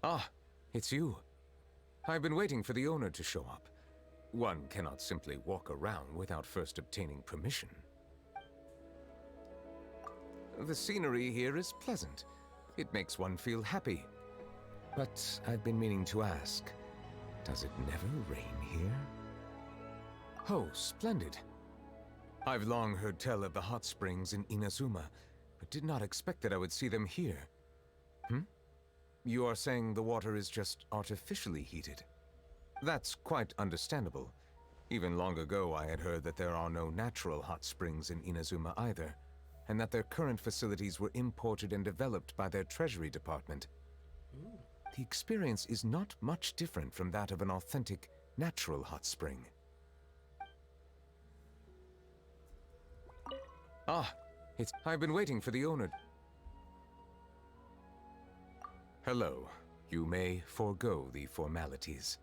Ah, it's you. I've been waiting for the owner to show up. One cannot simply walk around without first obtaining permission. The scenery here is pleasant. It makes one feel happy. But I've been meaning to ask, does it never rain here? Oh, splendid. I've long heard tell of the hot springs in Inazuma, but did not expect that I would see them here. You are saying the water is just artificially heated? That's quite understandable. Even long ago I had heard that there are no natural hot springs in Inazuma either, and that their current facilities were imported and developed by their Treasury Department. The experience is not much different from that of an authentic, natural hot spring. Ah, I've been waiting for the owner. Hello. You may forego the formalities.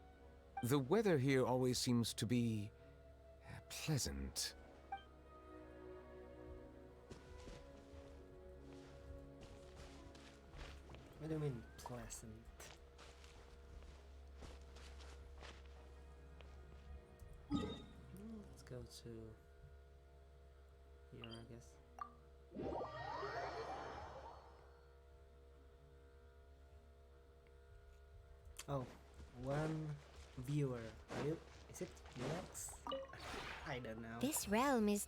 The weather here always seems to be pleasant. What do you mean pleasant? Let's go to here, I guess. Oh, one viewer. Is it Max? I don't know. This realm is...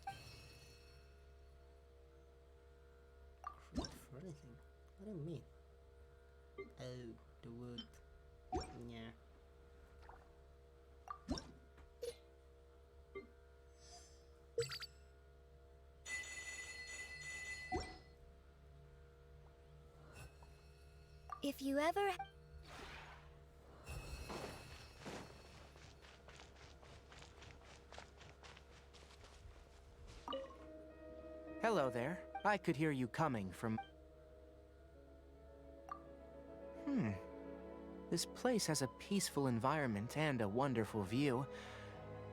For anything. What do you mean? Oh, the wood. Yeah. If you ever... Hello there. I could hear you coming from... This place has a peaceful environment and a wonderful view.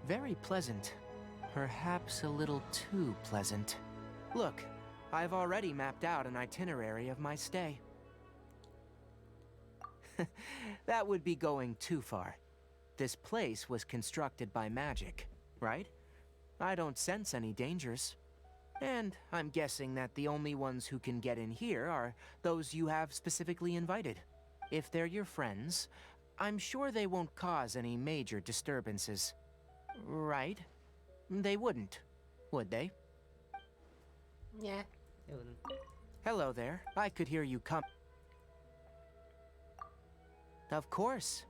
Very pleasant. Perhaps a little too pleasant. Look, I've already mapped out an itinerary of my stay. That would be going too far. This place was constructed by magic, right? I don't sense any dangers. And I'm guessing that the only ones who can get in here are those you have specifically invited. If they're your friends, I'm sure they won't cause any major disturbances. Right? They wouldn't, would they? Yeah, they wouldn't. Hello there. I could hear you come. Of course.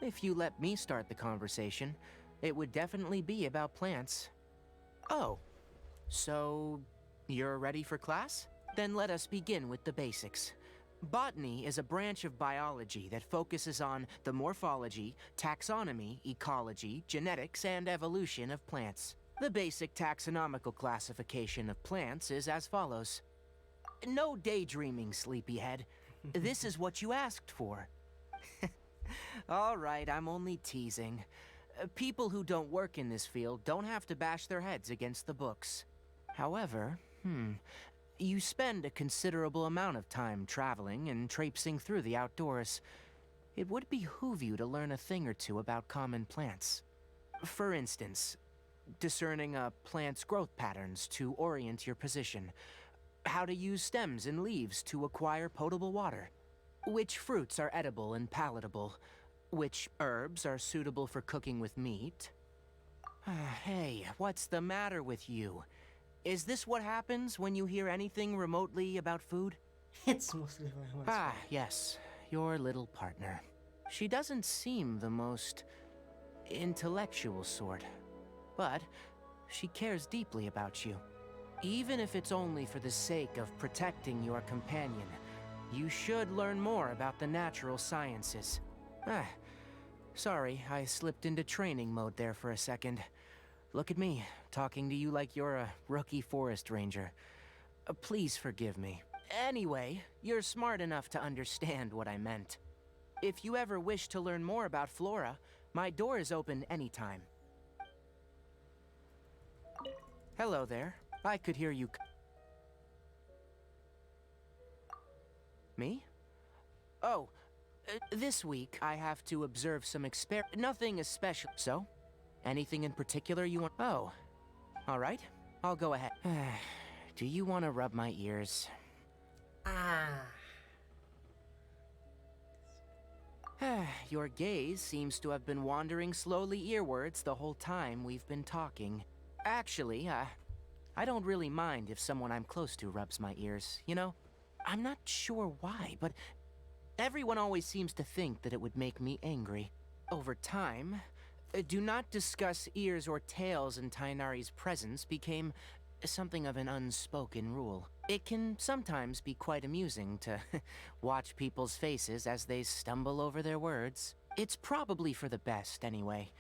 If you let me start the conversation, it would definitely be about plants. Oh, so you're ready for class? Then let us begin with the basics. Botany is a branch of biology that focuses on the morphology, taxonomy, ecology, genetics, and evolution of plants. The basic taxonomical classification of plants is as follows. No daydreaming, sleepyhead. This is what you asked for. All right, I'm only teasing. People who don't work in this field don't have to bash their heads against the books. However, you spend a considerable amount of time traveling and traipsing through the outdoors. It would behoove you to learn a thing or two about common plants. For instance, discerning a plant's growth patterns to orient your position, how to use stems and leaves to acquire potable water, which fruits are edible and palatable, which herbs are suitable for cooking with meat. Hey, what's the matter with you? Is this what happens when you hear anything remotely about food? It's mostly my one's Yes, your little partner. She doesn't seem the most intellectual sort, but she cares deeply about you. Even if it's only for the sake of protecting your companion, you should learn more about the natural sciences. Sorry, I slipped into training mode there for a second. Look at me, talking to you like you're a rookie forest ranger. Please forgive me. Anyway, you're smart enough to understand what I meant. If you ever wish to learn more about flora, my door is open anytime. Hello there. I could hear you. Me? Oh, This week, I have to observe some nothing especial. So? Anything in particular you want? Oh. All right. I'll go ahead. Do you want to rub my ears? Ah. Your gaze seems to have been wandering slowly earwards the whole time we've been talking. Actually, I don't really mind if someone I'm close to rubs my ears, you know? I'm not sure why, but everyone always seems to think that it would make me angry. Over time, do not discuss ears or tails in Tainari's presence became something of an unspoken rule. It can sometimes be quite amusing to watch people's faces as they stumble over their words. It's probably for the best, anyway.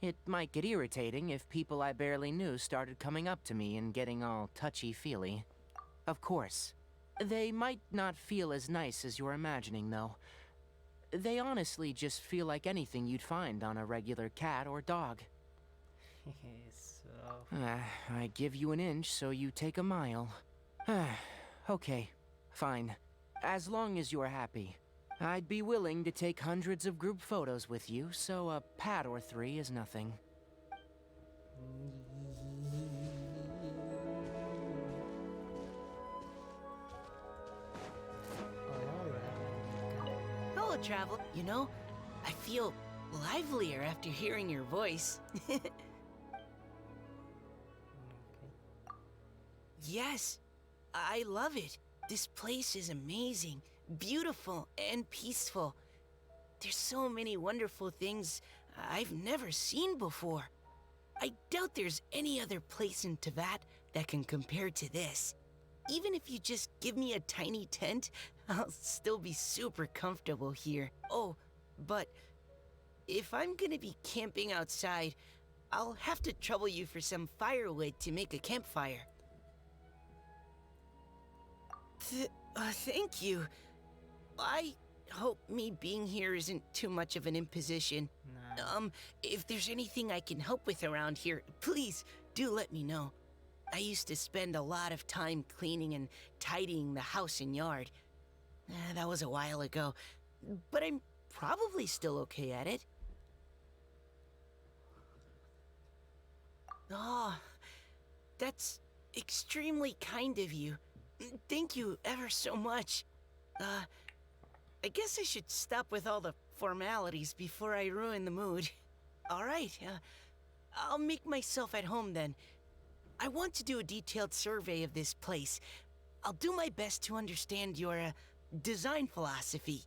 It might get irritating if people I barely knew started coming up to me and getting all touchy-feely. Of course, they might not feel as nice as you're imagining, though. They honestly just feel like anything you'd find on a regular cat or dog. So... I give you an inch, so you take a mile. Okay, fine. As long as you're happy. I'd be willing to take hundreds of group photos with you, so a pat or three is nothing. Hello, traveler. You know, I feel livelier after hearing your voice. Yes, I love it. This place is amazing, beautiful, and peaceful. There's so many wonderful things I've never seen before. I doubt there's any other place in Teyvat that can compare to this. Even if you just give me a tiny tent, I'll still be super comfortable here. Oh, but if I'm gonna be camping outside, I'll have to trouble you for some firewood to make a campfire. Thank you. I hope me being here isn't too much of an imposition. Nah. If there's anything I can help with around here, please do let me know. I used to spend a lot of time cleaning and tidying the house and yard. That was a while ago, but I'm probably still okay at it. Oh, that's extremely kind of you. Thank you ever so much. I guess I should stop with all the formalities before I ruin the mood. All right, I'll make myself at home then. I want to do a detailed survey of this place. I'll do my best to understand your design philosophy.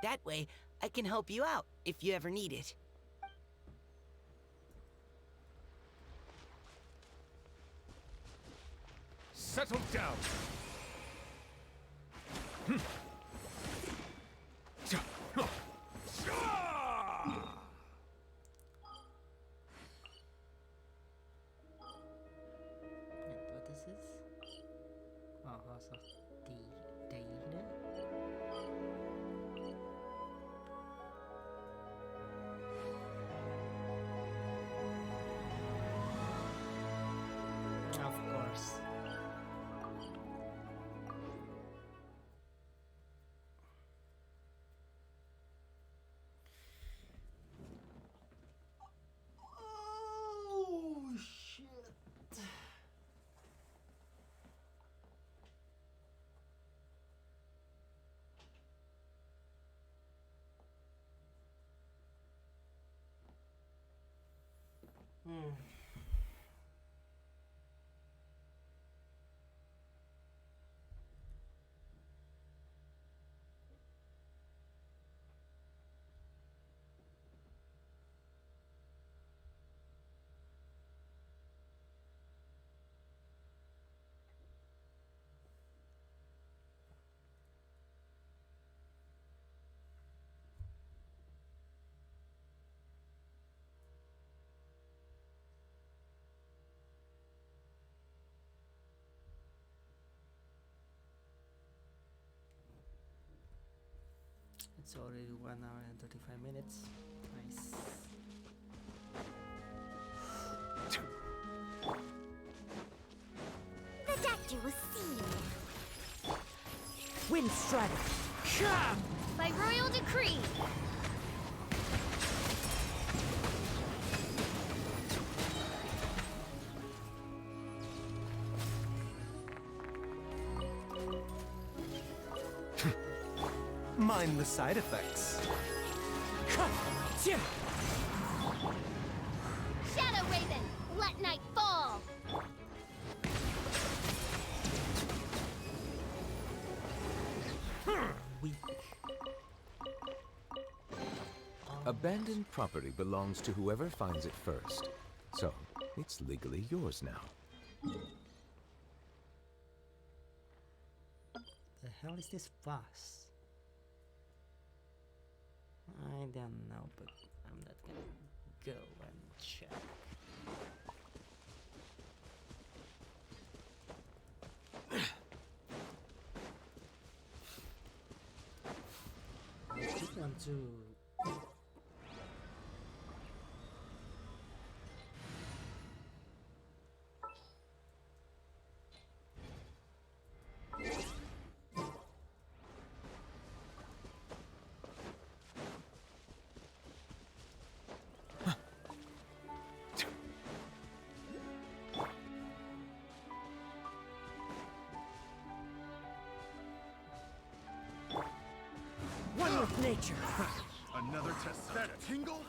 That way, I can help you out if you ever need it. Settle down. What is this? Oh, House of Dana? Of course. Oh shit. It's already 1 hour and 35 minutes. Nice. The doctor will see you. Wind Strider! Sha! By royal decree. Mind the side effects. Shadow Raven, let night fall. Weak. Abandoned property belongs to whoever finds it first. So, it's legally yours now. The hell is this fuss? I don't know, but I'm not gonna go and check. Just want to. One with nature. Another test. That tingle?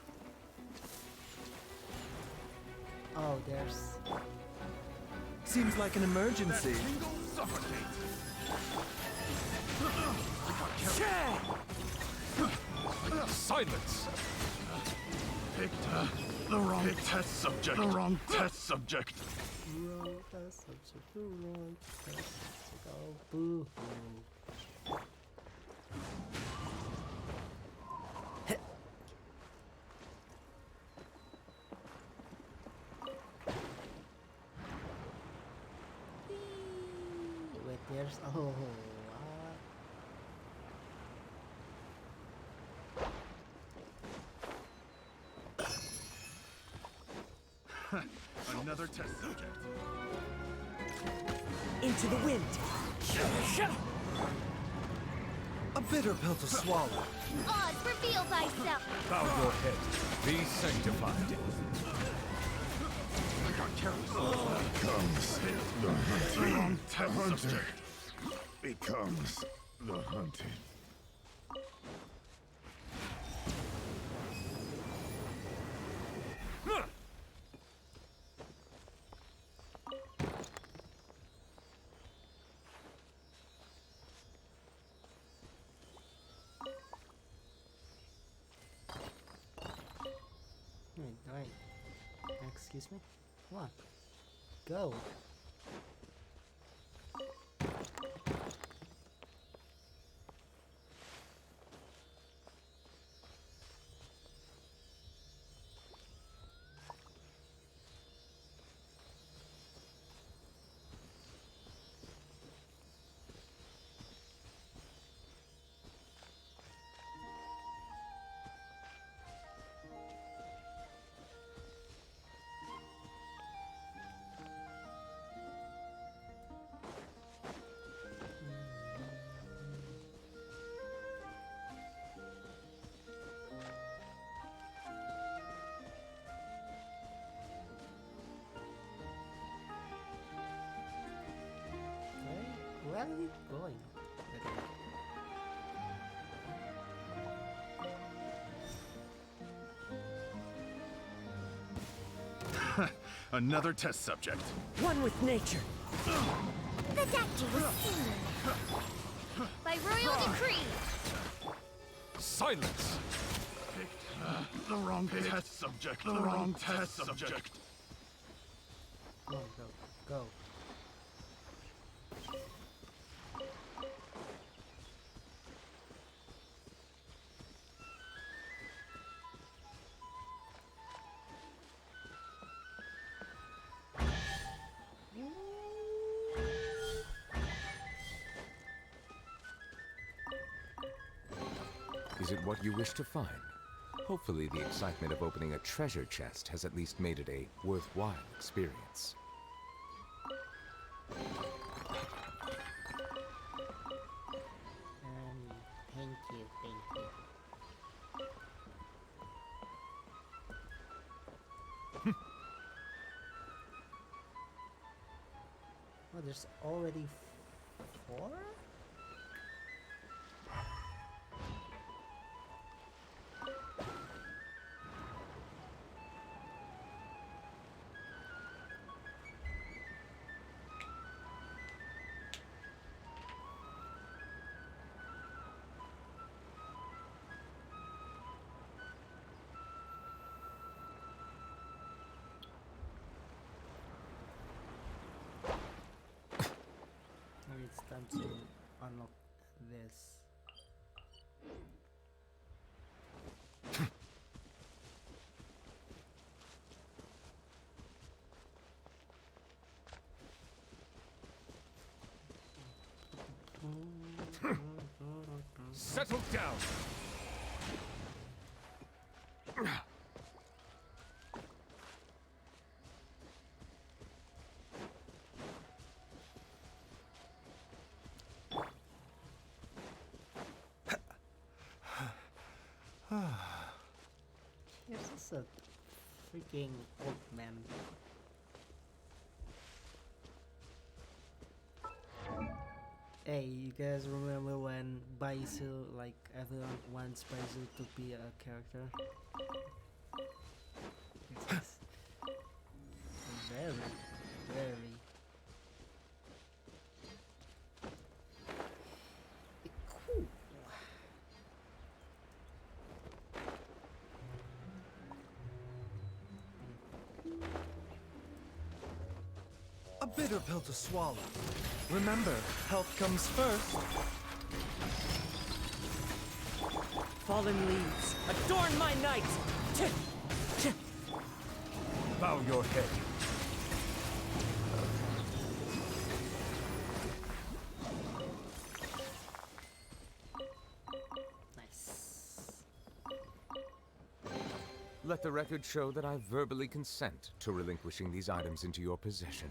Oh, there's. Seems like an emergency. Tingle? Suffocate. Silence! Picked the wrong test subject. The wrong test subject. Wrong test subject. Wrong test subject. Oh, boo hoo. Wait, there's. Oh, Another test subject. Into the wind. A bitter pill to swallow. Oz, reveal thyself. Bow your head. Be sanctified. Becomes the hunting. Wrong test subject. Becomes the hunted. wait. Excuse me? What? Go. Where are you going? Another test subject. One with nature. The Dacty was seen. By royal decree. Silence! The wrong test subject. The wrong test subject. Go, go, go. Is it what you wish to find? Hopefully the excitement of opening a treasure chest has at least made it a worthwhile experience. Thank you, thank Oh, there's already 4? Maybe it's time to unlock this. Settle down! Here's just a freaking old man. Hey, you guys remember when Baisu, like everyone wants Baisu to be a character? It's just very, very cool. A bitter pill to swallow. Remember, health comes first. Fallen leaves, adorn my night! Bow your head. Nice. Let the record show that I verbally consent to relinquishing these items into your possession.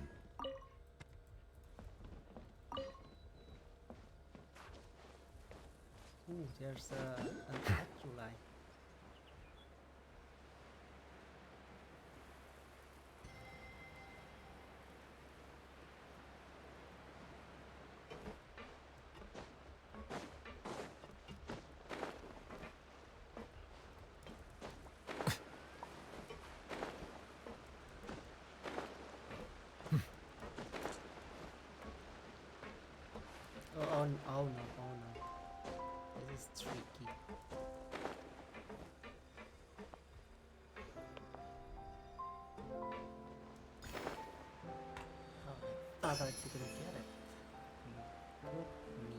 Ooh, there's an actual eye. Oh no, oh no. This is tricky. Oh, I thought I couldn't get it. Look me.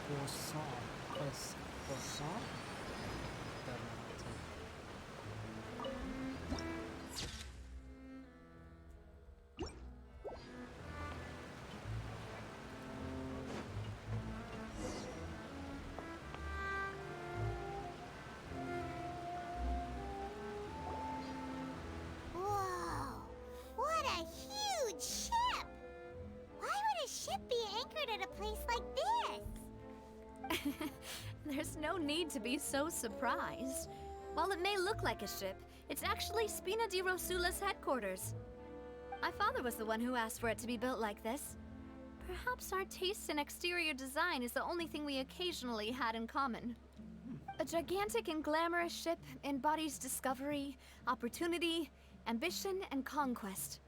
Croissant? Don't know how to. Whoa! What a huge ship! Why would a ship be anchored at a place like this? There's no need to be so surprised. While it may look like a ship, it's actually Spina di Rosula's headquarters. My father was the one who asked for it to be built like this. Perhaps our taste in exterior design is the only thing we occasionally had in common. A gigantic and glamorous ship embodies discovery, opportunity, ambition, and conquest.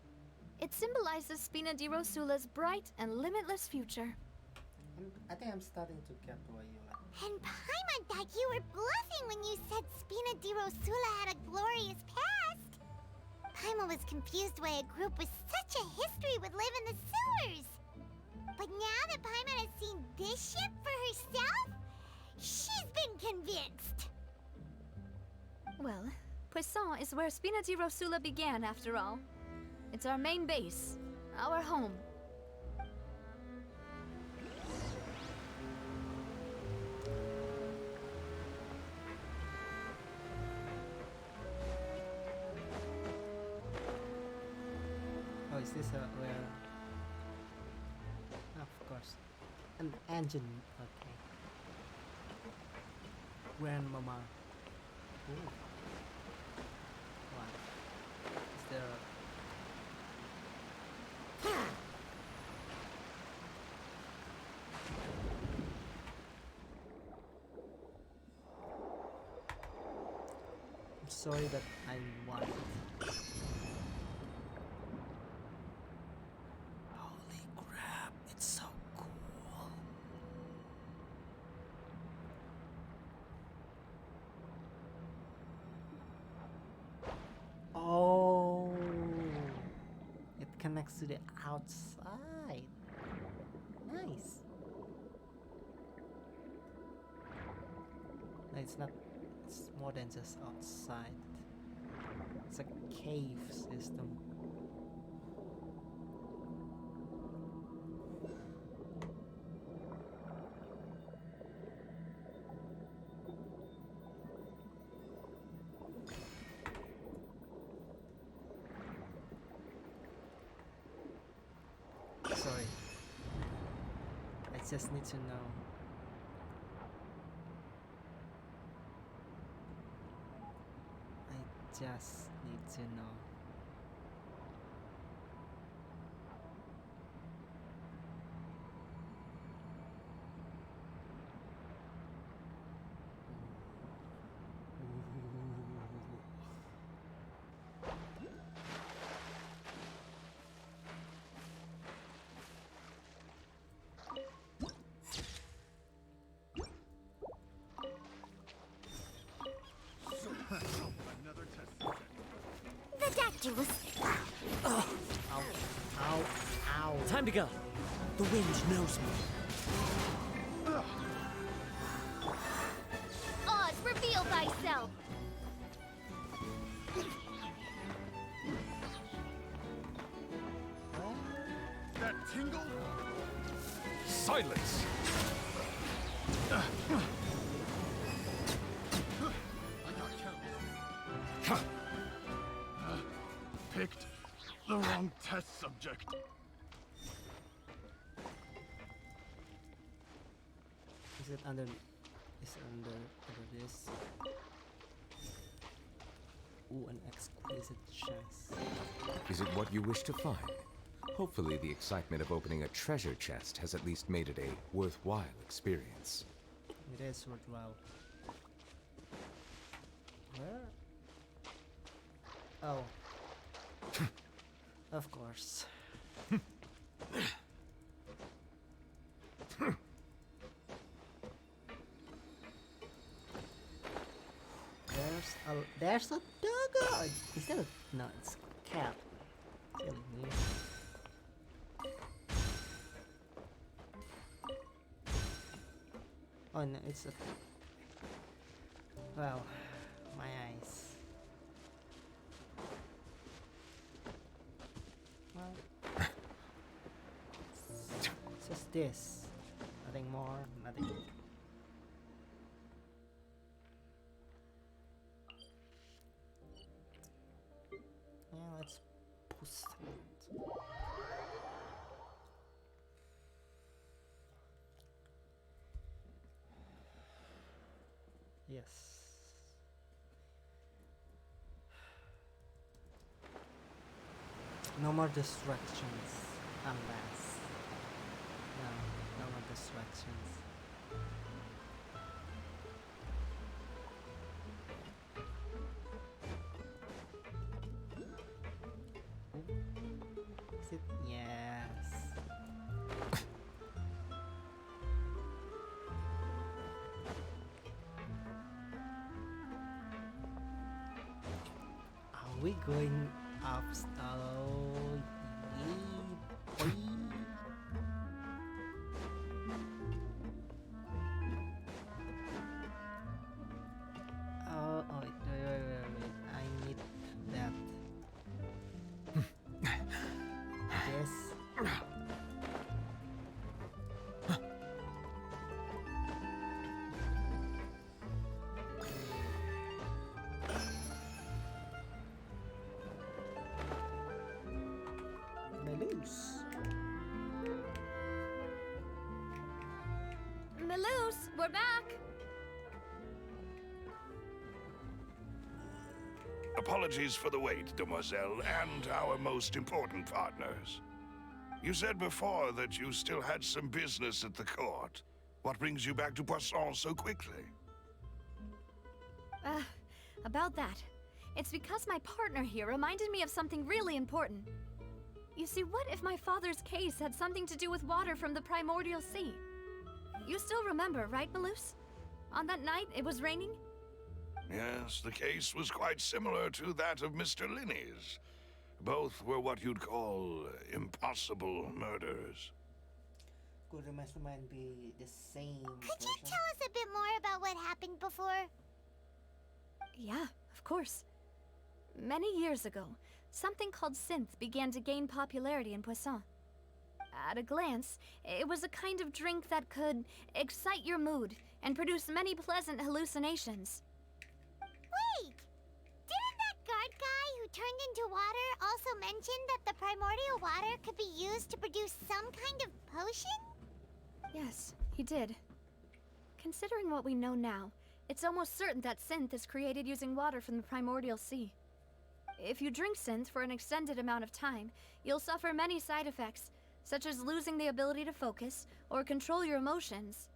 It symbolizes Spina di Rosula's bright and limitless future. I think I'm starting to get why you like. And Paimon thought you were bluffing when you said Spina di Rosula had a glorious past. Paimon was confused why a group with such a history would live in the sewers. But now that Paimon has seen this ship for herself, she's been convinced. Well, Poisson is where Spina di Rosula began, after all. It's our main base, our home. Oh, is this where? Of course. An engine, okay. grandmama. Ooh. What? Is there a... I'm sorry that I want it. Holy crap, it's so cool. Oh, it connects to the outside. Nice. No, it's not. It's more than just outside. It's a cave system. Sorry. I just need to know. I just need to know. Another test subject. The doctor was... Ow, ow, ow. Time to go. The wind knows me. Oz, reveal thyself! That tingle? Silence! I got killed. Picked the wrong test subject. Is it under? Is it under this? Ooh, an exquisite chest. Is it what you wish to find? Hopefully the excitement of opening a treasure chest has at least made it a worthwhile experience. It is worthwhile. Where? Oh. Of course. There's a dog. Is that a... No, it's a cat. Killing me. Oh no, it's a... Well, my eyes. Well, it's just this. Nothing more, nothing. Yeah, let's post it. Yes. No more distractions, unless... No more distractions. Is it? Yes. Are we going up? Oh, yeah, boy. Oh, wait. I need that. Yes. Melus. Melus, we're back! Apologies for the wait, demoiselle, and our most important partners. You said before that you still had some business at the court. What brings you back to Poisson so quickly? About that. It's because my partner here reminded me of something really important. You see, what if my father's case had something to do with water from the primordial sea? You still remember, right, Malus? On that night, it was raining? Yes, the case was quite similar to that of Mr. Linney's. Both were what you'd call impossible murders. Could the mastermind be the same Could you person? tell us a bit more about what happened before? Yeah, of course. Many years ago, something called synth began to gain popularity in Poisson. At a glance, it was a kind of drink that could excite your mood and produce many pleasant hallucinations. Wait! Didn't that guard guy who turned into water also mention that the primordial water could be used to produce some kind of potion? Yes, he did. Considering what we know now, it's almost certain that synth is created using water from the primordial sea. If you drink synth for an extended amount of time, you'll suffer many side effects, such as losing the ability to focus or control your emotions.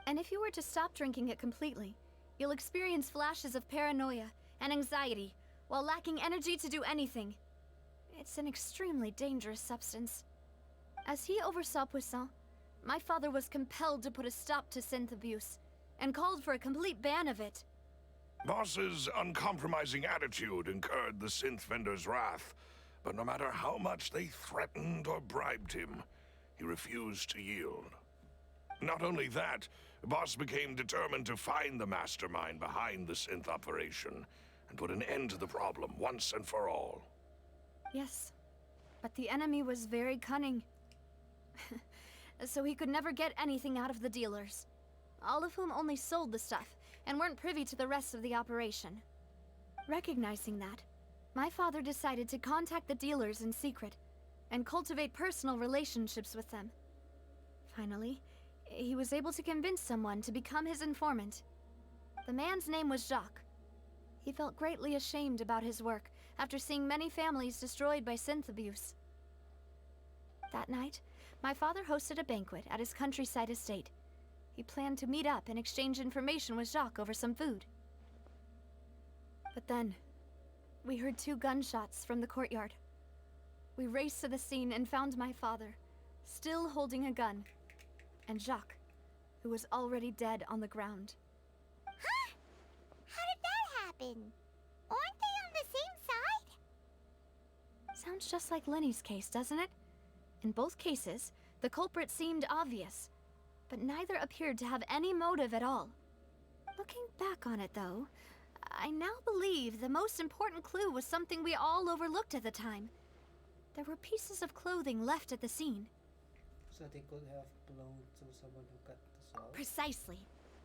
And if you were to stop drinking it completely, you'll experience flashes of paranoia and anxiety while lacking energy to do anything. It's an extremely dangerous substance. As he oversaw Poisson, my father was compelled to put a stop to synth abuse and called for a complete ban of it. Boss's uncompromising attitude incurred the synth vendor's wrath, but no matter how much they threatened or bribed him, he refused to yield. Not only that, Boss became determined to find the mastermind behind the synth operation and put an end to the problem once and for all. Yes, but the enemy was very cunning. So he could never get anything out of the dealers, all of whom only sold the stuff and weren't privy to the rest of the operation. Recognizing that, my father decided to contact the dealers in secret and cultivate personal relationships with them. Finally, he was able to convince someone to become his informant. The man's name was Jacques. He felt greatly ashamed about his work after seeing many families destroyed by synth abuse. That night, my father hosted a banquet at his countryside estate. He planned to meet up and exchange information with Jacques over some food. But then, we heard 2 gunshots from the courtyard. We raced to the scene and found my father, still holding a gun, and Jacques, who was already dead on the ground. Huh? How did that happen? Aren't they on the same side? Sounds just like Lenny's case, doesn't it? In both cases, the culprit seemed obvious, but neither appeared to have any motive at all. Looking back on it, though, I now believe the most important clue was something we all overlooked at the time. There were pieces of clothing left at the scene. So they could have belonged to someone who got the sword? Precisely.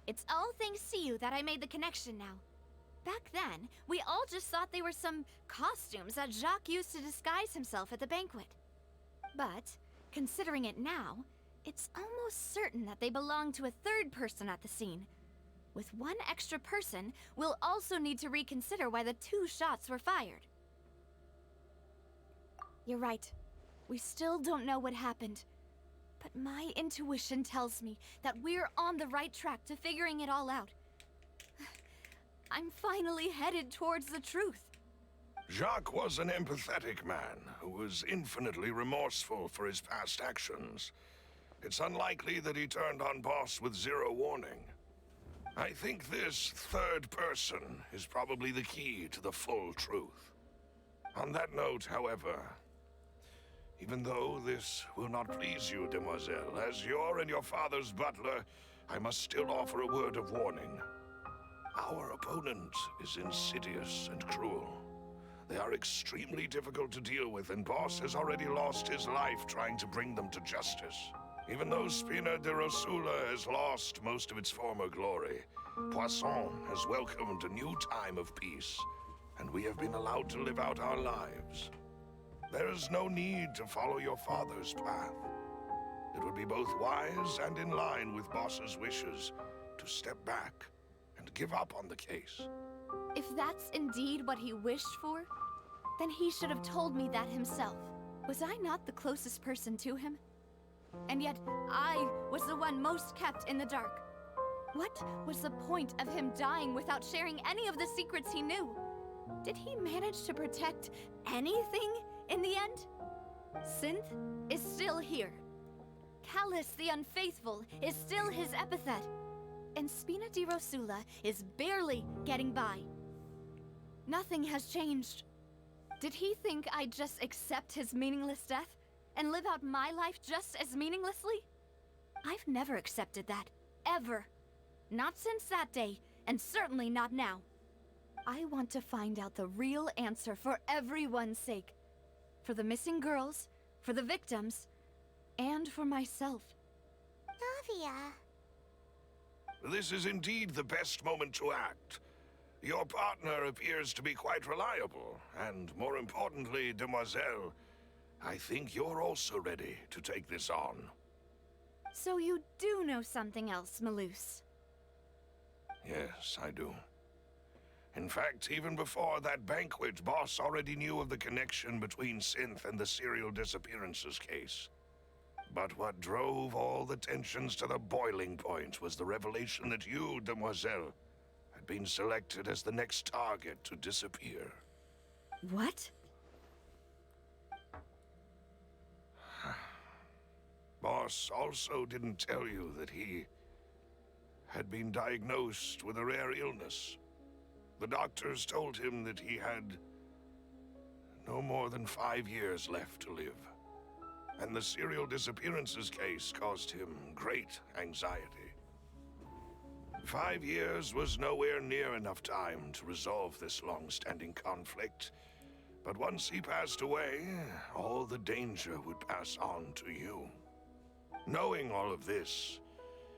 It's all thanks to you that I made the connection now. Back then, we all just thought they were some costumes that Jacques used to disguise himself at the banquet. But, considering it now, it's almost certain that they belong to a third person at the scene. With one extra person, we'll also need to reconsider why the 2 shots were fired. You're right. We still don't know what happened. But my intuition tells me that we're on the right track to figuring it all out. I'm finally headed towards the truth. Jacques was an empathetic man who was infinitely remorseful for his past actions. It's unlikely that he turned on Boss with 0 warning. I think this third person is probably the key to the full truth. On that note, however, even though this will not please you, demoiselle, as your and your father's butler, I must still offer a word of warning. Our opponent is insidious and cruel. They are extremely difficult to deal with, and Boss has already lost his life trying to bring them to justice. Even though Spina de Rosula has lost most of its former glory, Poisson has welcomed a new time of peace, and we have been allowed to live out our lives. There is no need to follow your father's path. It would be both wise and in line with Boss's wishes to step back and give up on the case. If that's indeed what he wished for, then he should have told me that himself. Was I not the closest person to him? And yet, I was the one most kept in the dark. What was the point of him dying without sharing any of the secrets he knew? Did he manage to protect anything in the end? Synth is still here. Callus the Unfaithful is still his epithet. And Spina di Rosula is barely getting by. Nothing has changed. Did he think I'd just accept his meaningless death and live out my life just as meaninglessly? I've never accepted that, ever. Not since that day, and certainly not now. I want to find out the real answer for everyone's sake. For the missing girls, for the victims, and for myself. Navia. This is indeed the best moment to act. Your partner appears to be quite reliable, and more importantly, Demoiselle, I think you're also ready to take this on. So you do know something else, Malus? Yes, I do. In fact, even before that banquet, Boss already knew of the connection between Synth and the serial disappearances case. But what drove all the tensions to the boiling point was the revelation that you, Demoiselle, had been selected as the next target to disappear. What? Boss also didn't tell you that he had been diagnosed with a rare illness. The doctors told him that he had no more than 5 years left to live. And the serial disappearances case caused him great anxiety. 5 years was nowhere near enough time to resolve this long-standing conflict. But once he passed away, all the danger would pass on to you. Knowing all of this,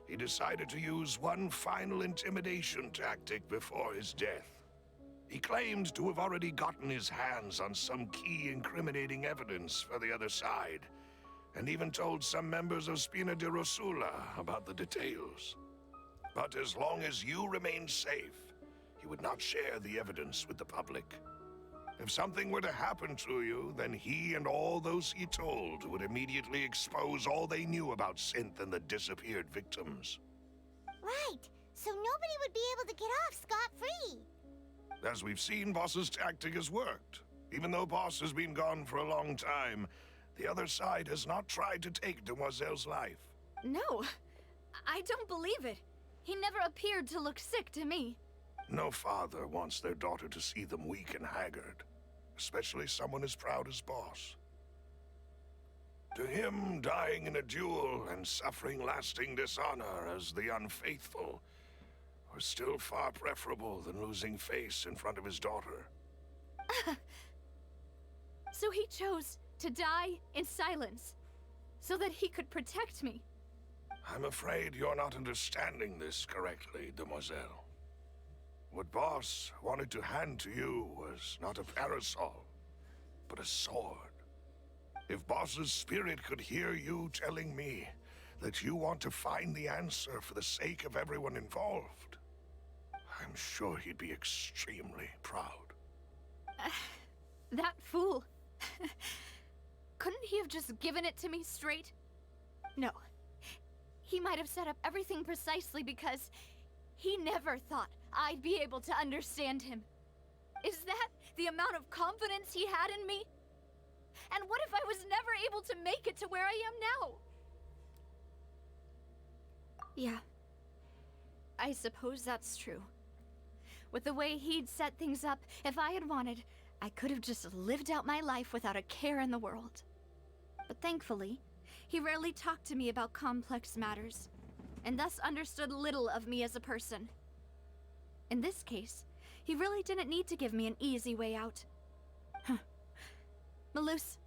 he decided to use one final intimidation tactic before his death. He claimed to have already gotten his hands on some key incriminating evidence for the other side, and even told some members of Spina di Rosula about the details. But as long as you remained safe, he would not share the evidence with the public. If something were to happen to you, then he and all those he told would immediately expose all they knew about Synth and the disappeared victims. Right, so nobody would be able to get off scot-free. As we've seen, Boss's tactic has worked. Even though Boss has been gone for a long time, the other side has not tried to take Demoiselle's life. No, I don't believe it. He never appeared to look sick to me. No father wants their daughter to see them weak and haggard, especially someone as proud as Boss. To him, dying in a duel and suffering lasting dishonor as the Unfaithful was still far preferable than losing face in front of his daughter. So he chose to die in silence, so that he could protect me. I'm afraid you're not understanding this correctly, Demoiselle. What Boss wanted to hand to you was not a parasol, but a sword. If Boss's spirit could hear you telling me that you want to find the answer for the sake of everyone involved, I'm sure he'd be extremely proud. That fool. Couldn't he have just given it to me straight? No. He might have set up everything precisely because he never thought I'd be able to understand him. Is that the amount of confidence he had in me? And what if I was never able to make it to where I am now? Yeah. I suppose that's true. With the way he'd set things up, if I had wanted, I could have just lived out my life without a care in the world. But thankfully, he rarely talked to me about complex matters, and thus understood little of me as a person. In this case, he really didn't need to give me an easy way out. Malus,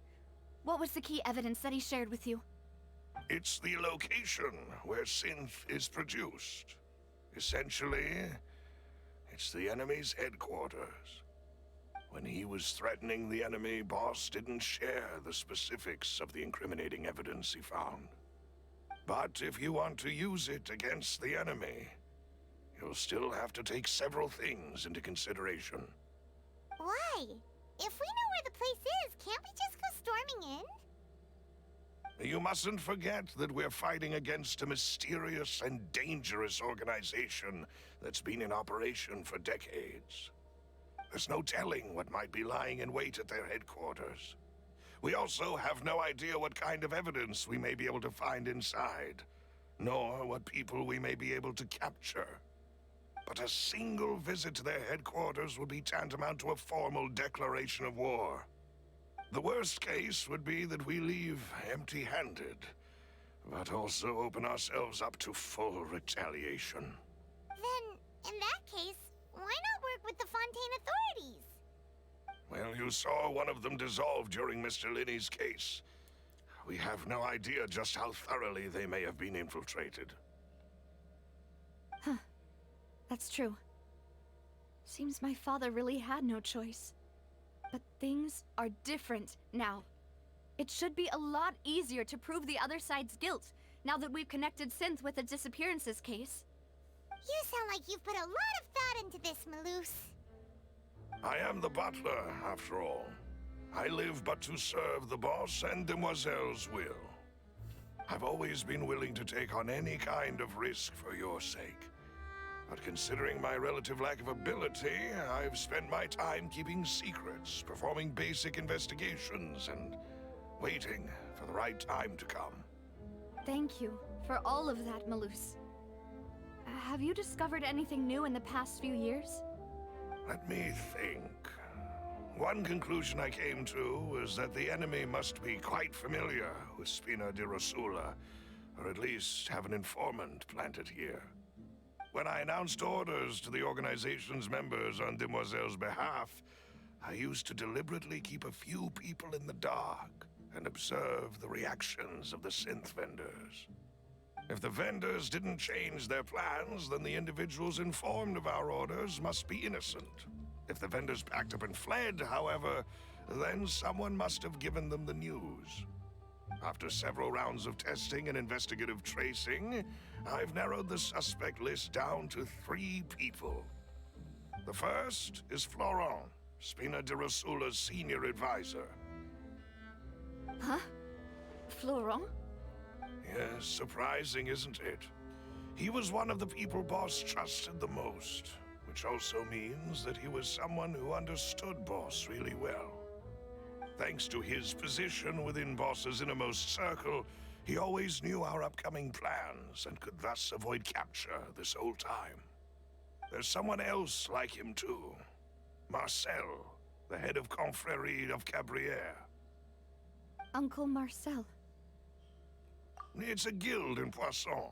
what was the key evidence that he shared with you? It's the location where Synth is produced. Essentially, it's the enemy's headquarters. When he was threatening the enemy, Boss didn't share the specifics of the incriminating evidence he found. But if you want to use it against the enemy, you'll still have to take several things into consideration. Why? If we know where the place is, can't we just go storming in? You mustn't forget that we're fighting against a mysterious and dangerous organization that's been in operation for decades. There's no telling what might be lying in wait at their headquarters. We also have no idea what kind of evidence we may be able to find inside, nor what people we may be able to capture. But a single visit to their headquarters would be tantamount to a formal declaration of war. The worst case would be that we leave empty-handed, but also open ourselves up to full retaliation. Then, in that case, why not work with the Fontaine authorities? Well, you saw one of them dissolve during Mr. Linney's case. We have no idea just how thoroughly they may have been infiltrated. Huh. That's true. Seems my father really had no choice. But things are different now. It should be a lot easier to prove the other side's guilt, now that we've connected Synth with the disappearances case. You sound like you've put a lot of thought into this, Maloose. I am the butler, after all. I live but to serve the boss and Demoiselle's will. I've always been willing to take on any kind of risk for your sake. But considering my relative lack of ability, I've spent my time keeping secrets, performing basic investigations, and waiting for the right time to come. Thank you for all of that, Maloose. Have you discovered anything new in the past few years? Let me think. One conclusion I came to was that the enemy must be quite familiar with Spina di Rosula, or at least have an informant planted here. When I announced orders to the organization's members on Demoiselle's behalf, I used to deliberately keep a few people in the dark and observe the reactions of the synth vendors. If the vendors didn't change their plans, then the individuals informed of our orders must be innocent. If the vendors packed up and fled, however, then someone must have given them the news. After several rounds of testing and investigative tracing, I've narrowed the suspect list down to 3 people. The first is Florent, Spina di Rosula's senior advisor. Huh? Florent? Yes, surprising, isn't it? He was one of the people Boss trusted the most, which also means that he was someone who understood Boss really well. Thanks to his position within Boss's innermost circle, he always knew our upcoming plans and could thus avoid capture this whole time. There's someone else like him too. Marcel, the head of Confrérie of Cabrières. Uncle Marcel. It's a guild in Poisson.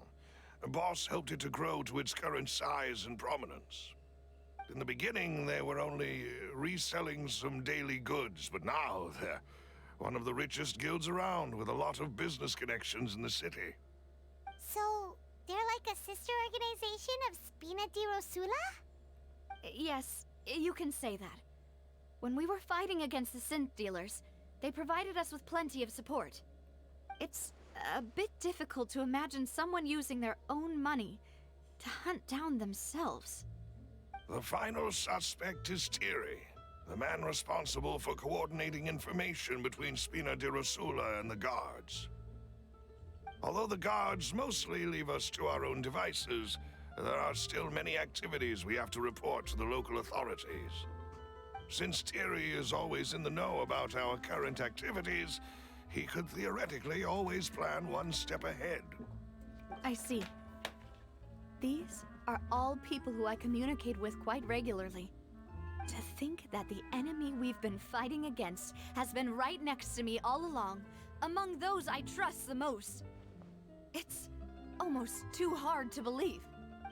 Boss helped it to grow to its current size and prominence. In the beginning, they were only reselling some daily goods, but now they're one of the richest guilds around, with a lot of business connections in the city. So, they're like a sister organization of Spina di Rosula? Yes, you can say that. When we were fighting against the synth dealers, they provided us with plenty of support. It's a bit difficult to imagine someone using their own money to hunt down themselves. The final suspect is Thierry, the man responsible for coordinating information between Spina di Rosula and the guards. Although the guards mostly leave us to our own devices, there are still many activities we have to report to the local authorities. Since Thierry is always in the know about our current activities, he could theoretically always plan one step ahead. I see. These are all people who I communicate with quite regularly. To think that the enemy we've been fighting against has been right next to me all along, among those I trust the most. It's almost too hard to believe.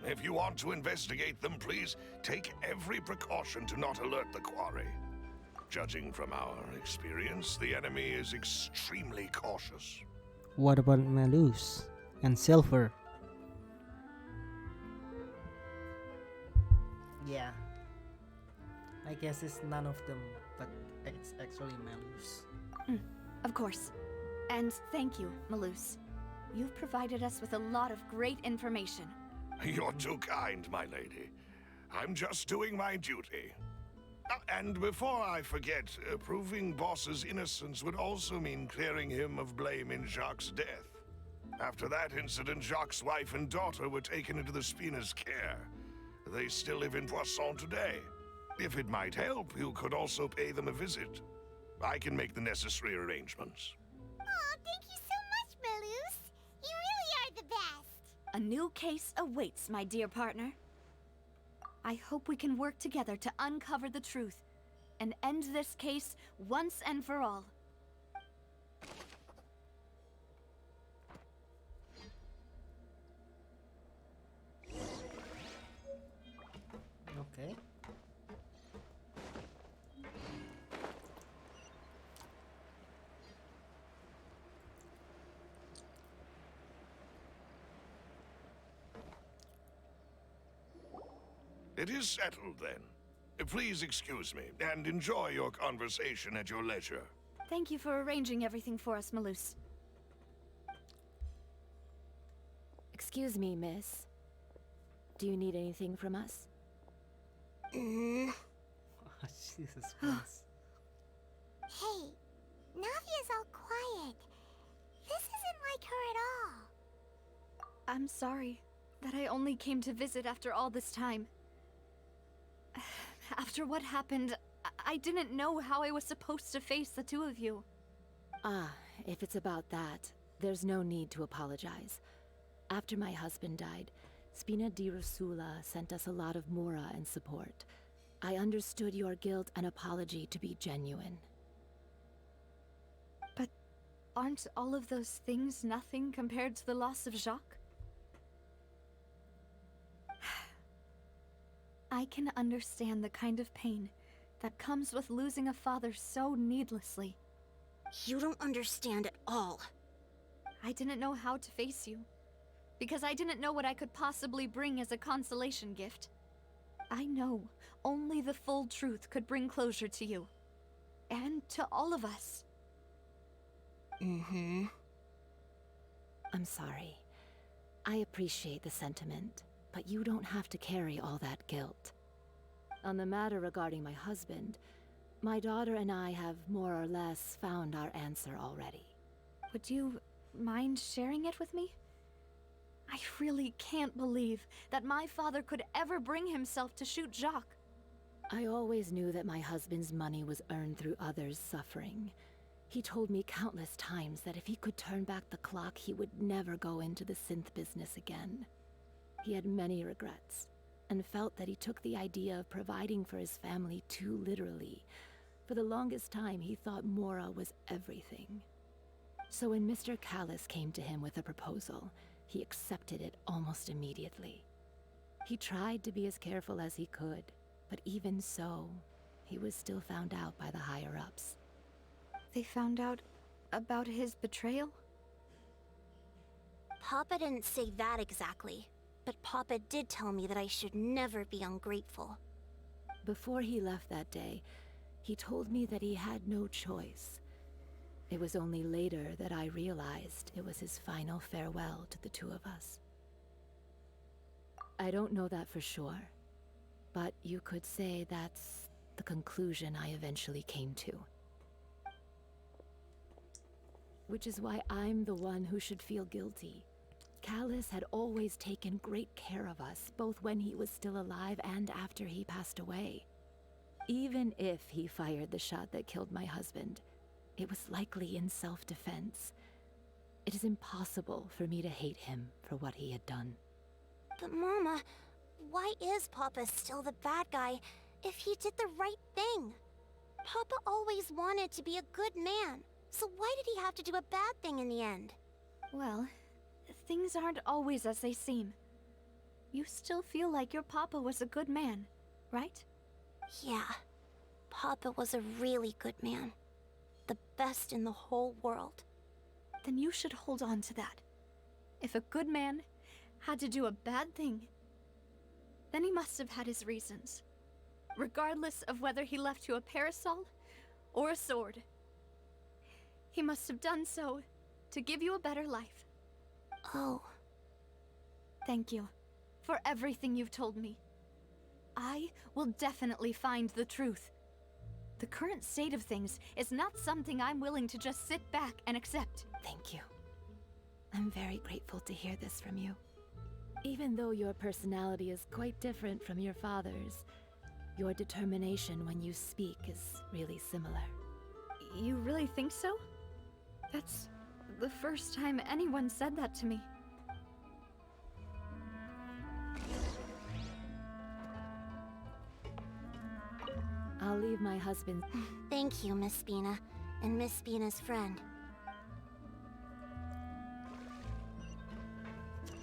If you want to investigate them, please take every precaution to not alert the quarry. Judging from our experience, the enemy is extremely cautious. What about Maloose and Silver? Yeah. I guess it's none of them, but it's actually Maloose. Of course. And thank you, Maloose. You've provided us with a lot of great information. You're too kind, my lady. I'm just doing my duty. And before I forget, proving Boss's innocence would also mean clearing him of blame in Jacques' death. After that incident, Jacques' wife and daughter were taken into the Spina's care. They still live in Poisson today. If it might help, you could also pay them a visit. I can make the necessary arrangements. Oh, thank you so much, Malus. You really are the best. A new case awaits, my dear partner. I hope we can work together to uncover the truth and end this case once and for all. Okay. It is settled, then. Please excuse me, and enjoy your conversation at your leisure. Thank you for arranging everything for us, Malus. Excuse me, miss. Do you need anything from us? Oh, Jesus Christ. Hey, Navia's all quiet. This isn't like her at all. I'm sorry that I only came to visit after all this time. After what happened, I didn't know how I was supposed to face the two of you. Ah, if it's about that, there's no need to apologize. After my husband died, Spina di Rosula sent us a lot of mora and support. I understood your guilt and apology to be genuine. But aren't all of those things nothing compared to the loss of Jacques? I can understand the kind of pain that comes with losing a father so needlessly. You don't understand at all. I didn't know how to face you, because I didn't know what I could possibly bring as a consolation gift. I know only the full truth could bring closure to you, and to all of us. I'm sorry. I appreciate the sentiment, but you don't have to carry all that guilt. On the matter regarding my husband, my daughter and I have more or less found our answer already. Would you mind sharing it with me? I really can't believe that my father could ever bring himself to shoot Jacques. I always knew that my husband's money was earned through others' suffering. He told me countless times that if he could turn back the clock, he would never go into the synth business again. He had many regrets, and felt that he took the idea of providing for his family too literally. For the longest time, he thought Mora was everything. So when Mr. Callis came to him with a proposal, he accepted it almost immediately. He tried to be as careful as he could, but even so, he was still found out by the higher-ups. They found out about his betrayal? Papa didn't say that exactly, but Papa did tell me that I should never be ungrateful. Before he left that day, he told me that he had no choice. It was only later that I realized it was his final farewell to the two of us. I don't know that for sure, but you could say that's the conclusion I eventually came to. Which is why I'm the one who should feel guilty. Callis had always taken great care of us, both when he was still alive and after he passed away. Even if he fired the shot that killed my husband, it was likely in self-defense. It is impossible for me to hate him for what he had done. But Mama, why is Papa still the bad guy if he did the right thing? Papa always wanted to be a good man, so why did he have to do a bad thing in the end? Well, things aren't always as they seem. You still feel like your papa was a good man, right? Yeah, Papa was a really good man. The best in the whole world. Then you should hold on to that. If a good man had to do a bad thing, then he must have had his reasons. Regardless of whether he left you a parasol or a sword. He must have done so to give you a better life. Oh. Thank you for everything you've told me. I will definitely find the truth. The current state of things is not something I'm willing to just sit back and accept. Thank you. I'm very grateful to hear this from you. Even though your personality is quite different from your father's, your determination when you speak is really similar. You really think so? That's the first time anyone said that to me. I'll leave my husband. Thank you, Miss Spina, and Miss Spina's friend.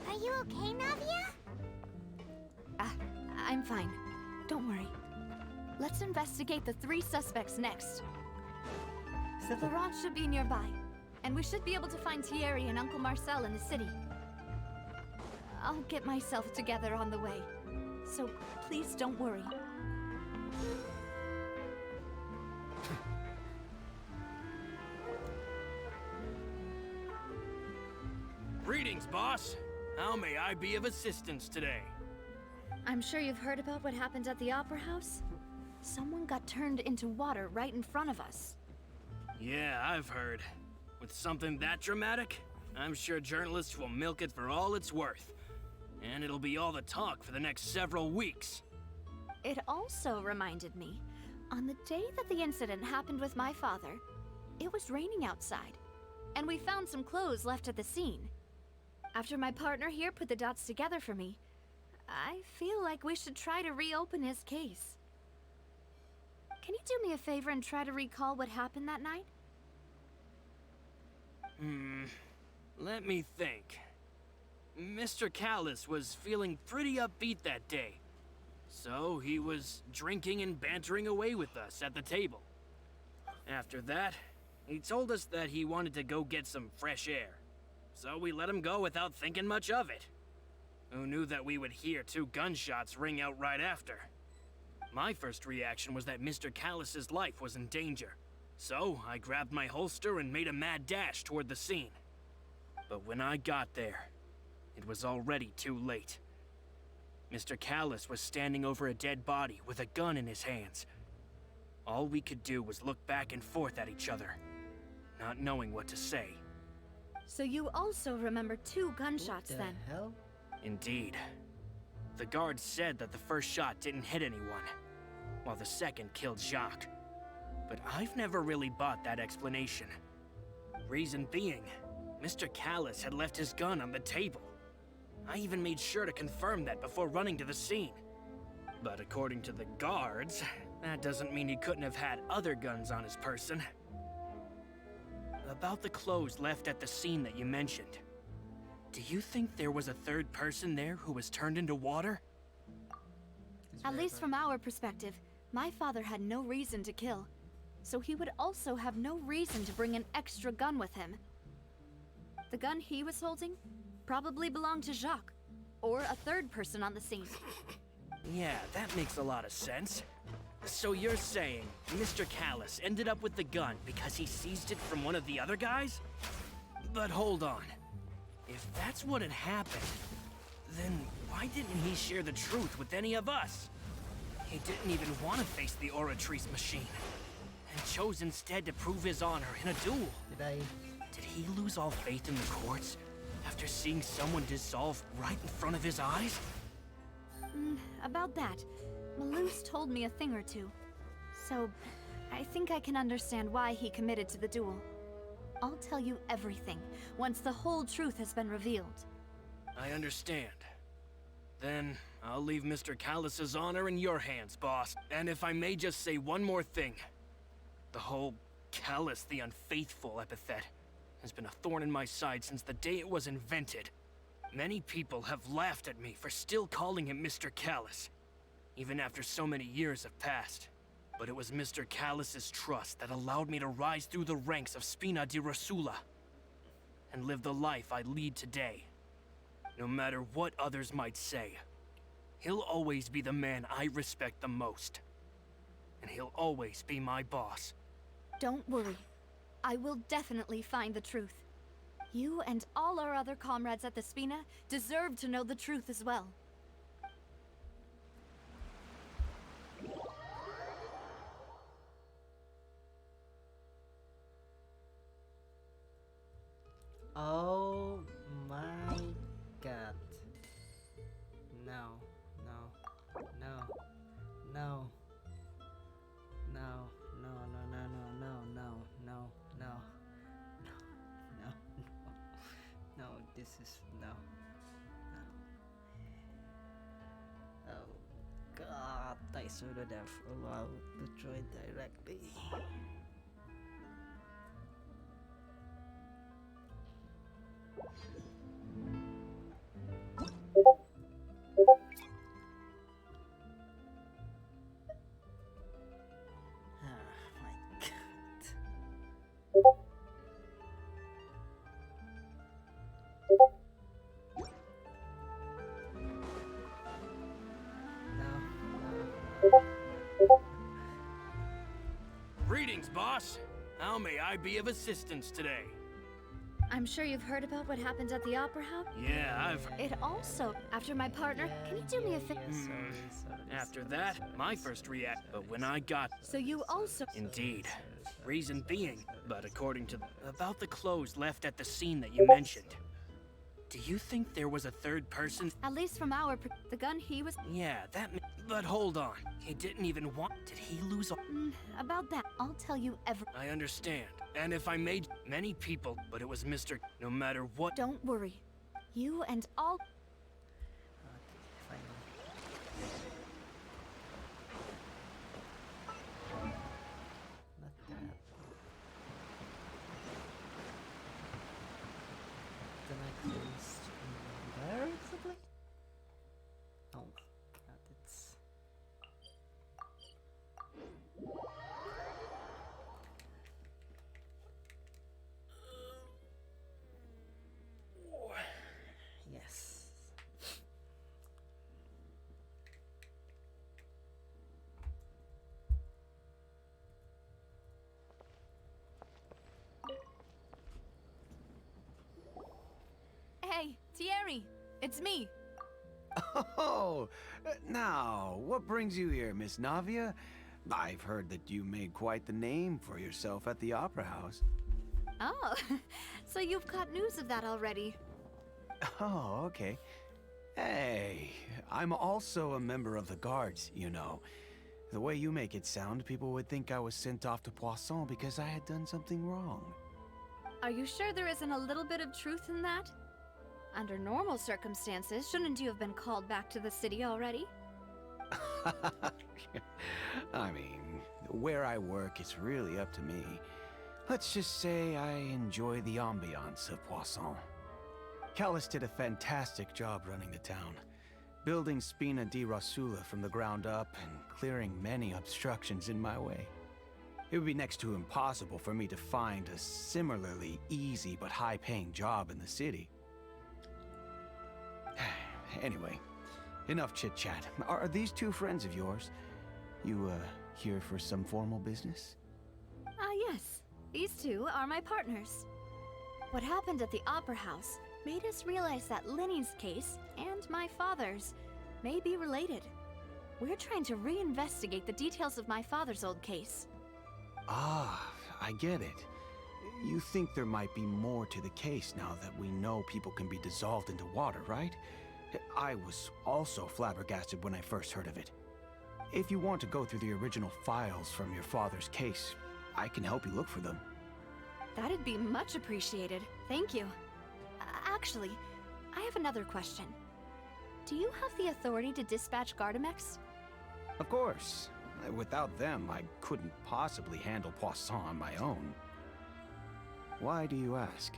Are you okay, Navia? I'm fine. Don't worry. Let's investigate the 3 suspects next. Laurent should be nearby, and we should be able to find Thierry and Uncle Marcel in the city. I'll get myself together on the way, so please don't worry. Greetings, boss. How may I be of assistance today? I'm sure you've heard about what happened at the Opera House. Someone got turned into water right in front of us. Yeah, I've heard. With something that dramatic, I'm sure journalists will milk it for all it's worth. And it'll be all the talk for the next several weeks. It also reminded me, on the day that the incident happened with my father, it was raining outside, and we found some clothes left at the scene. After my partner here put the dots together for me, I feel like we should try to reopen his case. Can you do me a favor and try to recall what happened that night? Let me think. Mr. Callis was feeling pretty upbeat that day. So he was drinking and bantering away with us at the table. After that, he told us that he wanted to go get some fresh air. So we let him go without thinking much of it. Who knew that we would hear 2 gunshots ring out right after? My first reaction was that Mr. Callis's life was in danger. So I grabbed my holster and made a mad dash toward the scene. But when I got there, it was already too late. Mr. Callis was standing over a dead body with a gun in his hands. All we could do was look back and forth at each other, not knowing what to say. So you also remember 2 gunshots What then? the hell? Indeed. The guard said that the first shot didn't hit anyone, while the second killed Jacques. But I've never really bought that explanation. Reason being, Mr. Callis had left his gun on the table. I even made sure to confirm that before running to the scene. But according to the guards, that doesn't mean he couldn't have had other guns on his person. About the clothes left at the scene that you mentioned, do you think there was a 3rd person there who was turned into water? At least from our perspective, my father had no reason to kill. So he would also have no reason to bring an extra gun with him. The gun he was holding probably belonged to Jacques, or a 3rd person on the scene. Yeah, that makes a lot of sense. So you're saying Mr. Callis ended up with the gun because he seized it from one of the other guys? But hold on. If that's what had happened, then why didn't he share the truth with any of us? He didn't even want to face the Oratrice machine, and chose instead to prove his honor in a duel. Did he lose all faith in the courts after seeing someone dissolve right in front of his eyes? About that, Malouse told me a thing or two. So, I think I can understand why he committed to the duel. I'll tell you everything once the whole truth has been revealed. I understand. Then, I'll leave Mr. Callis's honor in your hands, boss. And if I may just say one more thing. The whole Callis the Unfaithful epithet has been a thorn in my side since the day it was invented. Many people have laughed at me for still calling him Mr. Callis, even after so many years have passed. But it was Mr. Callis's trust that allowed me to rise through the ranks of Spina di Rosula and live the life I lead today. No matter what others might say, he'll always be the man I respect the most. And he'll always be my boss. Don't worry. I will definitely find the truth. You and all our other comrades at the Spina deserve to know the truth as well. Oh my god. No, no, no, no, no, no, no, no, no, no, no, no, no, no, no, this is no, no. Oh god, I shouldn't have allowed to join directly. Oh my god. Greetings, boss. How may I be of assistance today? I'm sure you've heard about what happened at the Opera House. Yeah, I've... It also, after my partner, can you do me a favor? After that, my first react, but when I got... So you also... Indeed. Reason being, but according to... About the clothes left at the scene that you mentioned. Do you think there was a third person? At least from the gun he was... Yeah, but hold on. He didn't even want... Did he lose... About that, I'll tell you I understand. And if I made many people, but it was Mr. No matter what... Don't worry. You and all... Where exactly? Oh my god, it's... Yes. Hey, Thierry! It's me! Oh, now, what brings you here, Miss Navia? I've heard that you made quite the name for yourself at the Opera House. Oh, so you've caught news of that already. Oh, okay. Hey, I'm also a member of the guards, you know. The way you make it sound, people would think I was sent off to Poisson because I had done something wrong. Are you sure there isn't a little bit of truth in that? Under normal circumstances, shouldn't you have been called back to the city already? I mean, where I work is really up to me. Let's just say I enjoy the ambiance of Poisson. Callis did a fantastic job running the town, building Spina di Rosula from the ground up and clearing many obstructions in my way. It would be next to impossible for me to find a similarly easy but high-paying job in the city. Anyway, enough chit-chat. Are these two friends of yours? You, here for some formal business? Yes. These two are my partners. What happened at the Opera House made us realize that Linny's case and my father's may be related. We're trying to reinvestigate the details of my father's old case. Ah, I get it. You think there might be more to the case now that we know people can be dissolved into water, right? I was also flabbergasted when I first heard of it. If you want to go through the original files from your father's case, I can help you look for them. That'd be much appreciated. Thank you. Actually, I have another question. Do you have the authority to dispatch Gardamex? Of course. Without them, I couldn't possibly handle Poisson on my own. Why do you ask?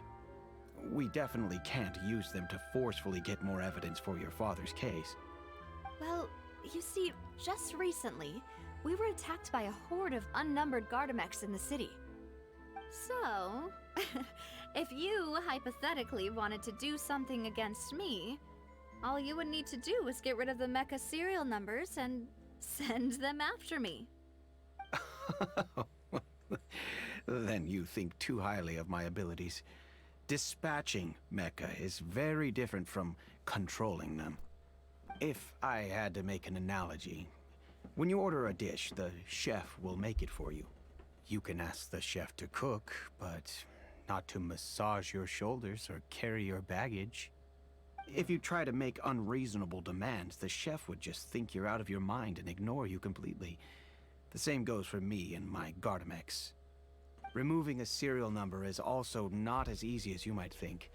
We definitely can't use them to forcefully get more evidence for your father's case. Well, you see, just recently, we were attacked by a horde of unnumbered Gardamex in the city. So, if you hypothetically wanted to do something against me, all you would need to do is get rid of the mecha serial numbers and send them after me. Then you think too highly of my abilities. Dispatching mecha is very different from controlling them. If I had to make an analogy, when you order a dish, the chef will make it for you. You can ask the chef to cook, but not to massage your shoulders or carry your baggage. If you try to make unreasonable demands, the chef would just think you're out of your mind and ignore you completely. The same goes for me and my Gardamex. Removing a serial number is also not as easy as you might think.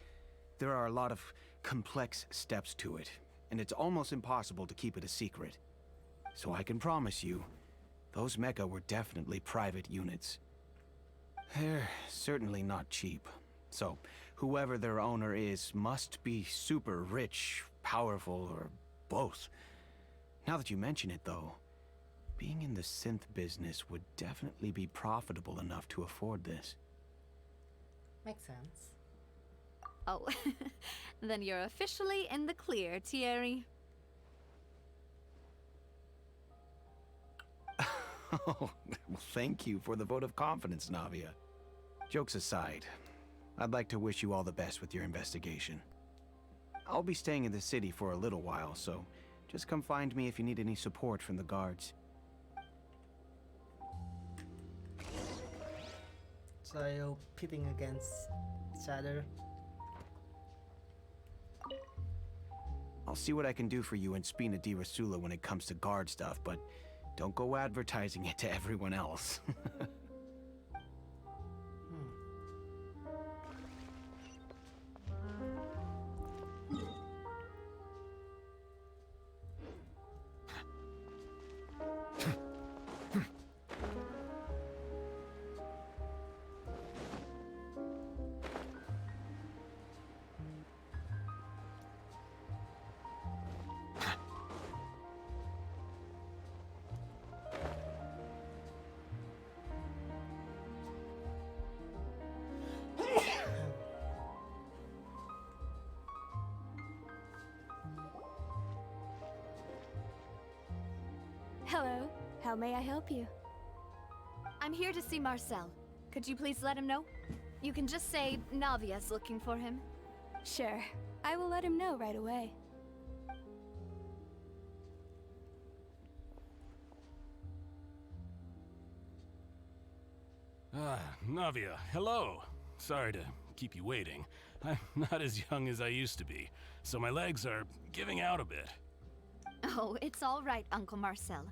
There are a lot of complex steps to it, and it's almost impossible to keep it a secret. So I can promise you, those mecha were definitely private units. They're certainly not cheap. So, whoever their owner is must be super rich, powerful, or both. Now that you mention it, though, being in the synth business would definitely be profitable enough to afford this. Makes sense. Oh, then you're officially in the clear, Thierry. Oh, well, thank you for the vote of confidence, Navia. Jokes aside, I'd like to wish you all the best with your investigation. I'll be staying in the city for a little while, so just come find me if you need any support from the guards. So you're pitting against each other. I'll see what I can do for you in Spina di Rasula when it comes to guard stuff, but don't go advertising it to everyone else. Hello, how may I help you? I'm here to see Marcel. Could you please let him know? You can just say Navia's looking for him. Sure, I will let him know right away. Ah, Navia, hello. Sorry to keep you waiting. I'm not as young as I used to be, so my legs are giving out a bit. Oh, it's all right, Uncle Marcel.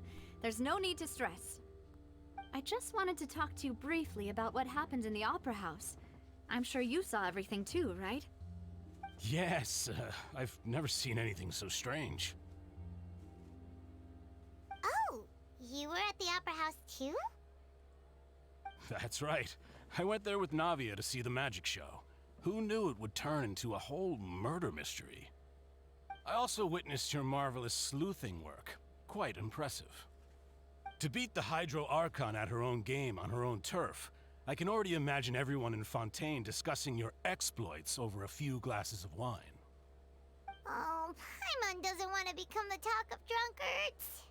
There's no need to stress. I just wanted to talk to you briefly about what happened in the Opera House. I'm sure you saw everything too, right? Yes, I've never seen anything so strange. Oh, you were at the Opera House too? That's right. I went there with Navia to see the magic show. Who knew it would turn into a whole murder mystery? I also witnessed your marvelous sleuthing work. Quite impressive. To beat the Hydro Archon at her own game on her own turf, I can already imagine everyone in Fontaine discussing your exploits over a few glasses of wine. Oh, Paimon doesn't want to become the talk of drunkards.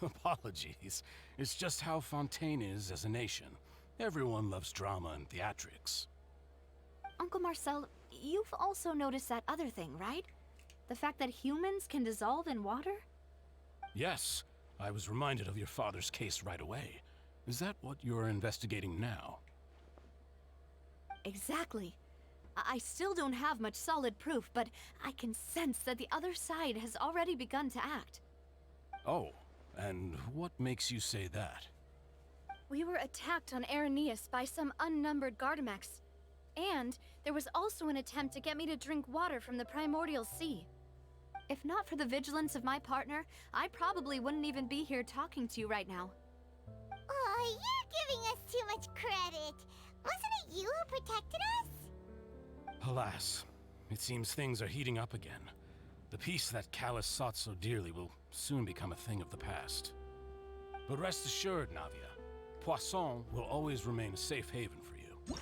Apologies. It's just how Fontaine is as a nation. Everyone loves drama and theatrics. Uncle Marcel, you've also noticed that other thing, right? The fact that humans can dissolve in water? Yes, I was reminded of your father's case right away. Is that what you're investigating now? Exactly. I still don't have much solid proof, but I can sense that the other side has already begun to act. Oh, and what makes you say that? We were attacked on Araneus by some unnumbered Gardamex. And there was also an attempt to get me to drink water from the primordial sea. If not for the vigilance of my partner, I probably wouldn't even be here talking to you right now. Oh, you're giving us too much credit. Wasn't it you who protected us? Alas, it seems things are heating up again. The peace that Callus sought so dearly will soon become a thing of the past. But rest assured, Navia, Poisson will always remain a safe haven for you.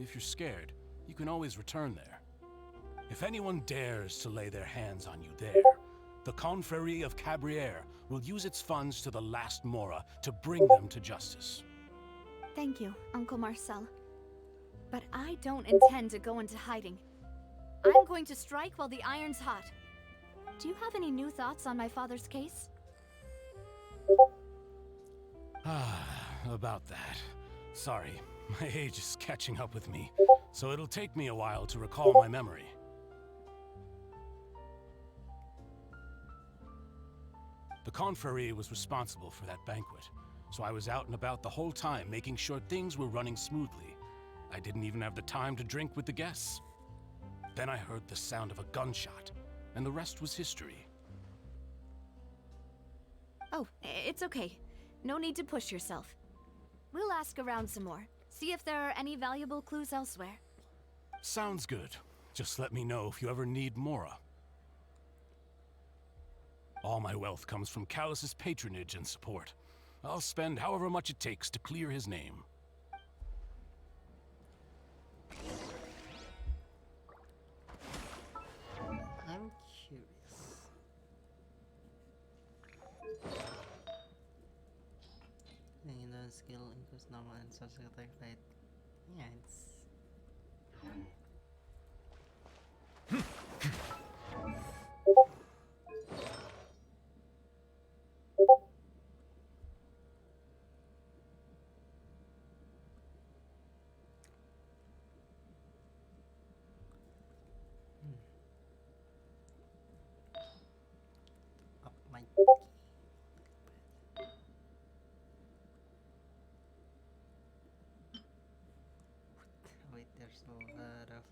If you're scared, you can always return there. If anyone dares to lay their hands on you there, the Confrérie of Cabrières will use its funds to the last Mora to bring them to justice. Thank you, Uncle Marcel. But I don't intend to go into hiding. I'm going to strike while the iron's hot. Do you have any new thoughts on my father's case? About that. Sorry, my age is catching up with me, so it'll take me a while to recall my memory. The confrérie was responsible for that banquet, so I was out and about the whole time making sure things were running smoothly. I didn't even have the time to drink with the guests. Then I heard the sound of a gunshot, and the rest was history. Oh, it's okay. No need to push yourself. We'll ask around some more, see if there are any valuable clues elsewhere. Sounds good. Just let me know if you ever need Mora. All my wealth comes from Callus's patronage and support. I'll spend however much it takes to clear his name. I'm curious. The skill includes normal and social attack rate. Yeah, it's... Up my... Wait, there's a lot of...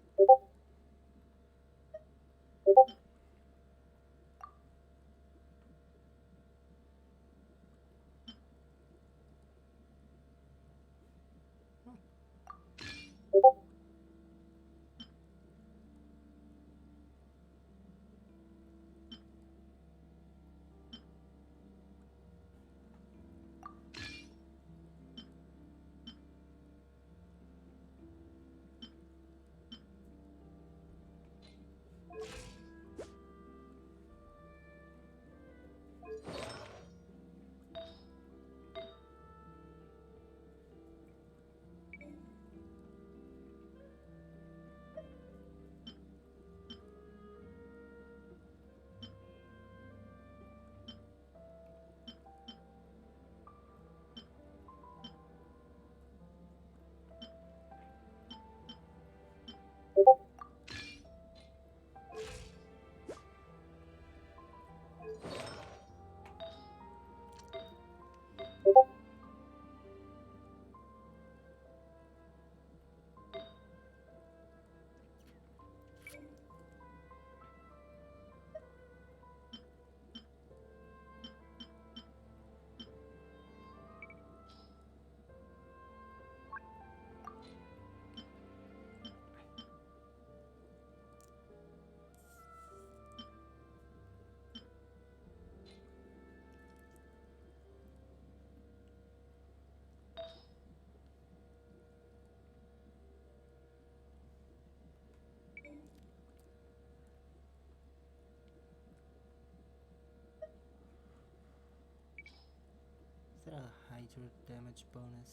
Is there a hydro damage bonus?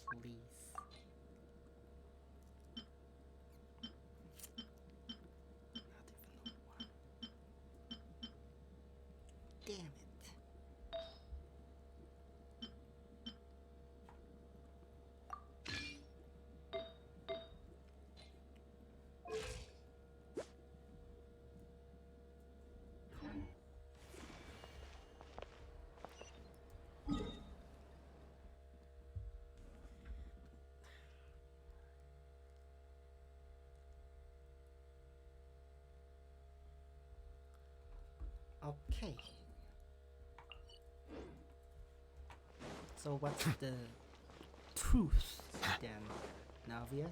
Please. Not even one. Damn it. Okay. So what's the truth then, Navia?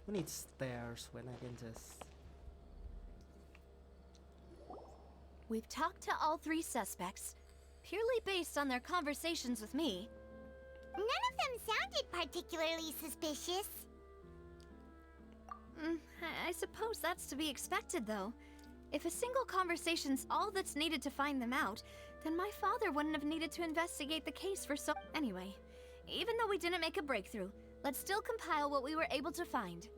Who needs stairs when I can just... We've talked to all three suspects, purely based on their conversations with me. None of them sounded particularly suspicious. I suppose that's to be expected, though. If a single conversation's all that's needed to find them out, then my father wouldn't have needed to investigate the case for so... Anyway, even though we didn't make a breakthrough, Let's still compile what we were able to find.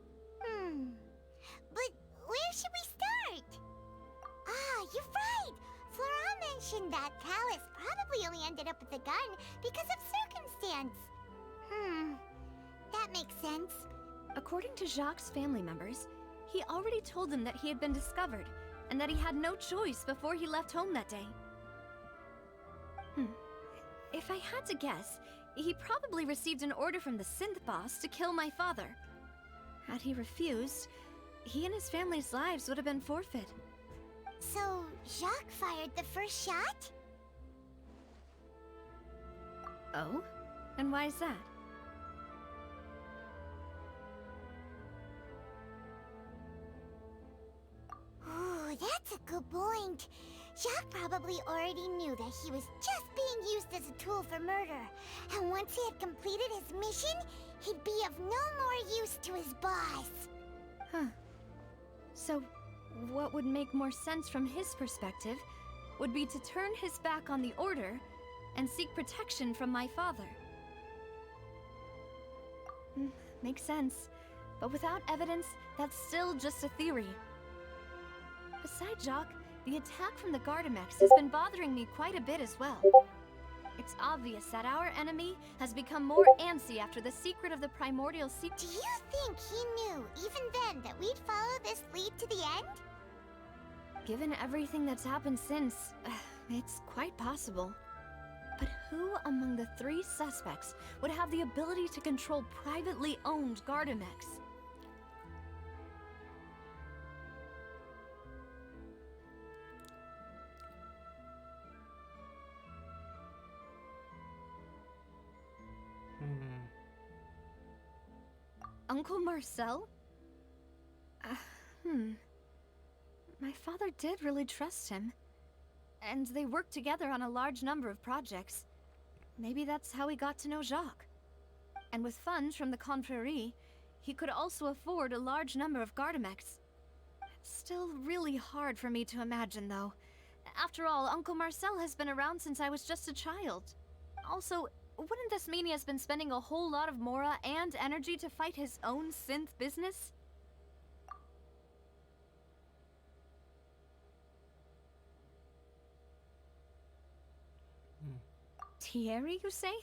But where should we start? Ah, you're right! Flora mentioned that Callus probably only ended up with the gun because of circumstance. That makes sense. According to Jacques' family members, he already told them that he had been discovered, and that he had no choice before he left home that day. If I had to guess, he probably received an order from the synth boss to kill my father. Had he refused, he and his family's lives would have been forfeit. So, Jacques fired the first shot? Oh? And why is that? Ooh, that's a good point. Jacques probably already knew that he was just being used as a tool for murder. And once he had completed his mission, he'd be of no more use to his boss. So, what would make more sense from his perspective would be to turn his back on the Order and seek protection from my father. Makes sense. But without evidence, that's still just a theory. Besides Jacques, the attack from the Gardamex has been bothering me quite a bit as well. It's obvious that our enemy has become more antsy after the secret of the primordial secret. Do you think he knew, even then, that we'd follow this lead to the end? Given everything that's happened since, it's quite possible. But who among the 3 suspects would have the ability to control privately owned Gardamex? Uncle Marcel? My father did really trust him. And they worked together on a large number of projects. Maybe that's how he got to know Jacques. And with funds from the Confrérie, he could also afford a large number of Gardamex. It's still really hard for me to imagine, though. After all, Uncle Marcel has been around since I was just a child. Also, wouldn't this mean he has been spending a whole lot of Mora and energy to fight his own synth business? Thierry, you say?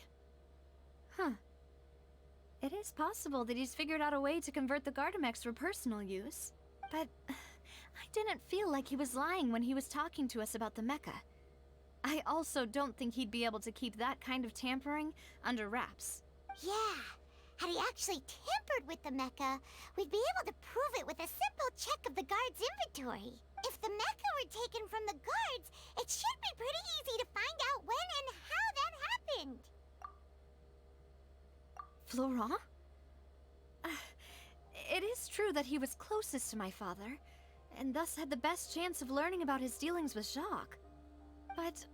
It is possible that he's figured out a way to convert the Gardamex for personal use. But I didn't feel like he was lying when he was talking to us about the mecha. I also don't think he'd be able to keep that kind of tampering under wraps. Yeah. Had he actually tampered with the mecha, we'd be able to prove it with a simple check of the guard's inventory. If the mecha were taken from the guards, it should be pretty easy to find out when and how that happened. Florent? It is true that he was closest to my father, and thus had the best chance of learning about his dealings with Jacques. But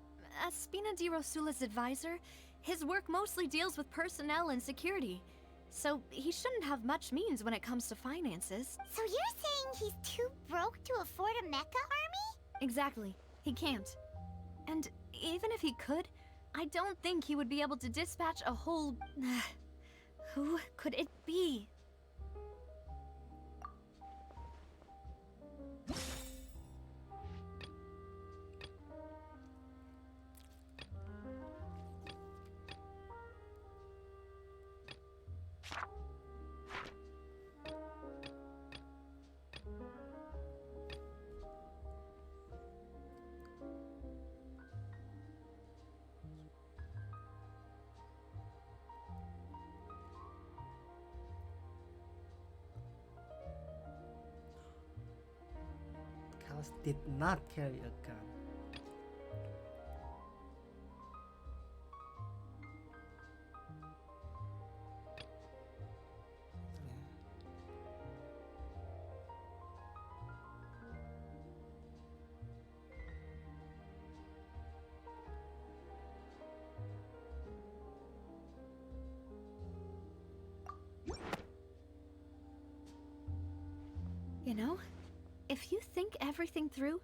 as Spina di Rosula's advisor, his work mostly deals with personnel and security, so he shouldn't have much means when it comes to finances. So you're saying he's too broke to afford a mecha army? Exactly. He can't. And even if he could, I don't think he would be able to dispatch a whole... Who could it be? Callus did not carry a gun. You know, if you think everything through,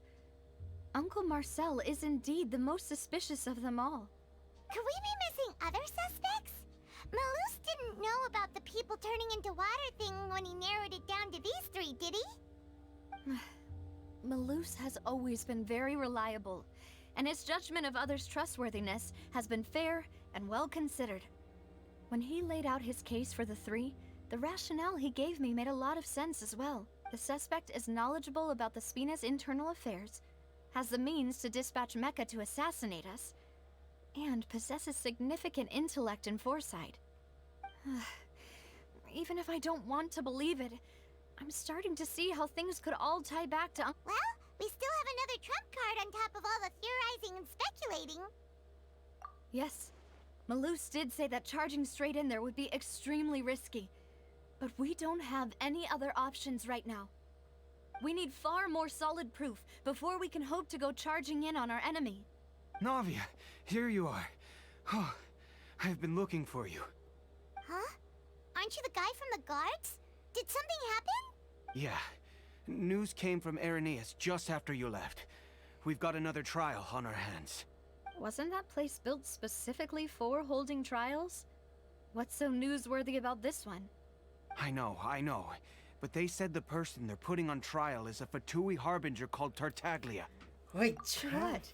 Uncle Marcel is indeed the most suspicious of them all. Could we be missing other suspects? Malus didn't know about the people turning into water thing when he narrowed it down to these three, did he? Malus has always been very reliable, and his judgment of others' trustworthiness has been fair and well considered. When he laid out his case for the three, the rationale he gave me made a lot of sense as well. The suspect is knowledgeable about the Spina's internal affairs, has the means to dispatch Mecha to assassinate us, and possesses significant intellect and foresight. Even if I don't want to believe it, I'm starting to see how things could all tie back to Well, we still have another trump card on top of all the theorizing and speculating. Yes, Malus did say that charging straight in there would be extremely risky. But we don't have any other options right now. We need far more solid proof before we can hope to go charging in on our enemy. Navia, here you are. Oh, I've been looking for you. Huh? Aren't you the guy from the guards? Did something happen? Yeah. News came from Irenaeus just after you left. We've got another trial on our hands. Wasn't that place built specifically for holding trials? What's so newsworthy about this one? I know. But they said the person they're putting on trial is a Fatui harbinger called Tartaglia. Wait, what?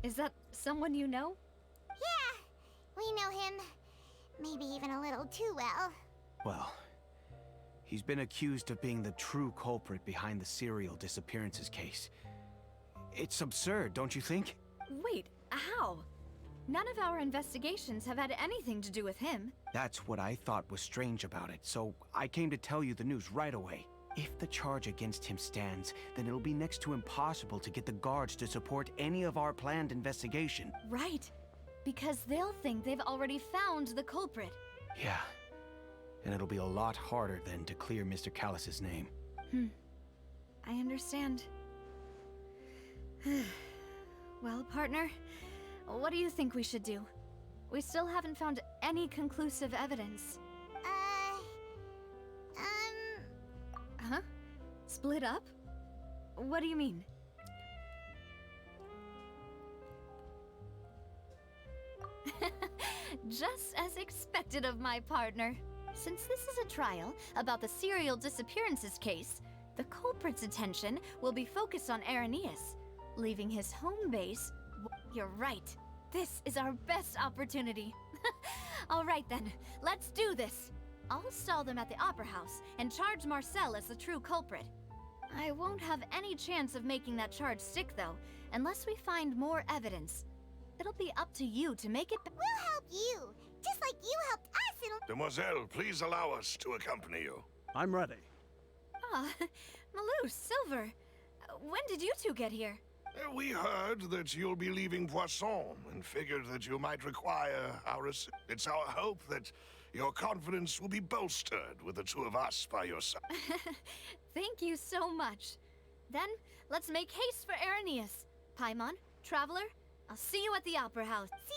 Is that someone you know? Yeah, we know him. Maybe even a little too well. Well, he's been accused of being the true culprit behind the serial disappearances case. It's absurd, don't you think? Wait, how? None of our investigations have had anything to do with him. That's what I thought was strange about it, so I came to tell you the news right away. If the charge against him stands, then it'll be next to impossible to get the guards to support any of our planned investigation. Right, because they'll think they've already found the culprit. Yeah, and it'll be a lot harder then to clear Mr. Callus's name. I understand. Well, partner, what do you think we should do? We still haven't found any conclusive evidence. Huh? Split up? What do you mean? Just as expected of my partner. Since this is a trial about the serial disappearances case, the culprit's attention will be focused on Irenaeus, leaving his home base. You're right. This is our best opportunity. All right then, let's do this. I'll stall them at the Opera House and charge Marcel as the true culprit. I won't have any chance of making that charge stick though, unless we find more evidence. It'll be up to you to make it. We'll help you, just like you helped us in. Demoiselle, please allow us to accompany you. I'm ready. Ah, Malus, Silver. When did you two get here? We heard that you'll be leaving Poisson and figured that you might require our assistance. It's our hope that your confidence will be bolstered with the two of us by your side. Thank you so much. Then, let's make haste for Irenaeus. Paimon, Traveler, I'll see you at the Opera House. See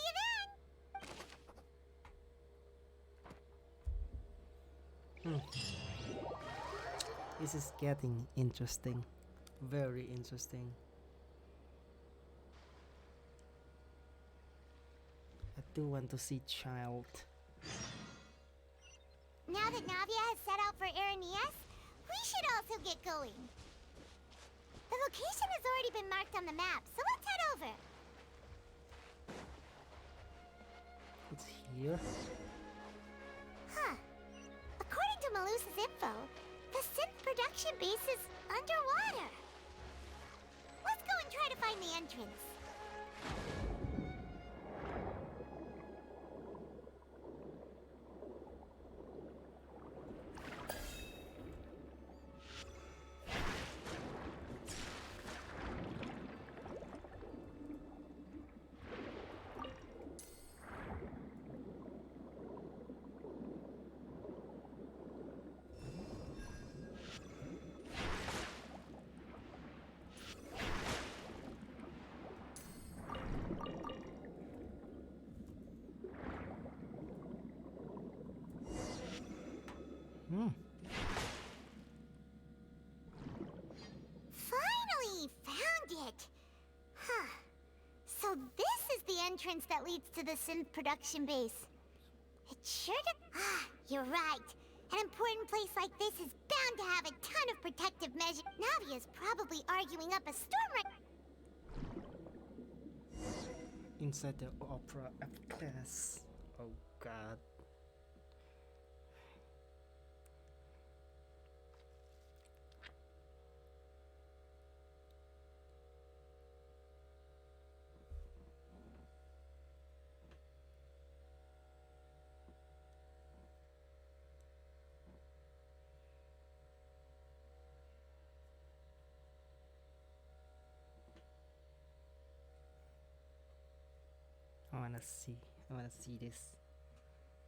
you then! This is getting interesting. Very interesting. I do want to see Child. Now that Navia has set out for Irenaeus, we should also get going. The location has already been marked on the map, so let's head over. It's here. Huh. According to Malus's info, the synth production base is underwater. Let's go and try to find the entrance. Finally found it! Huh. So this is the entrance that leads to the synth production base. It sure did. Ah, you're right. An important place like this is bound to have a ton of protective measures. Navia's probably arguing up a storm right... Inside the opera F class. Oh god. I wanna see this.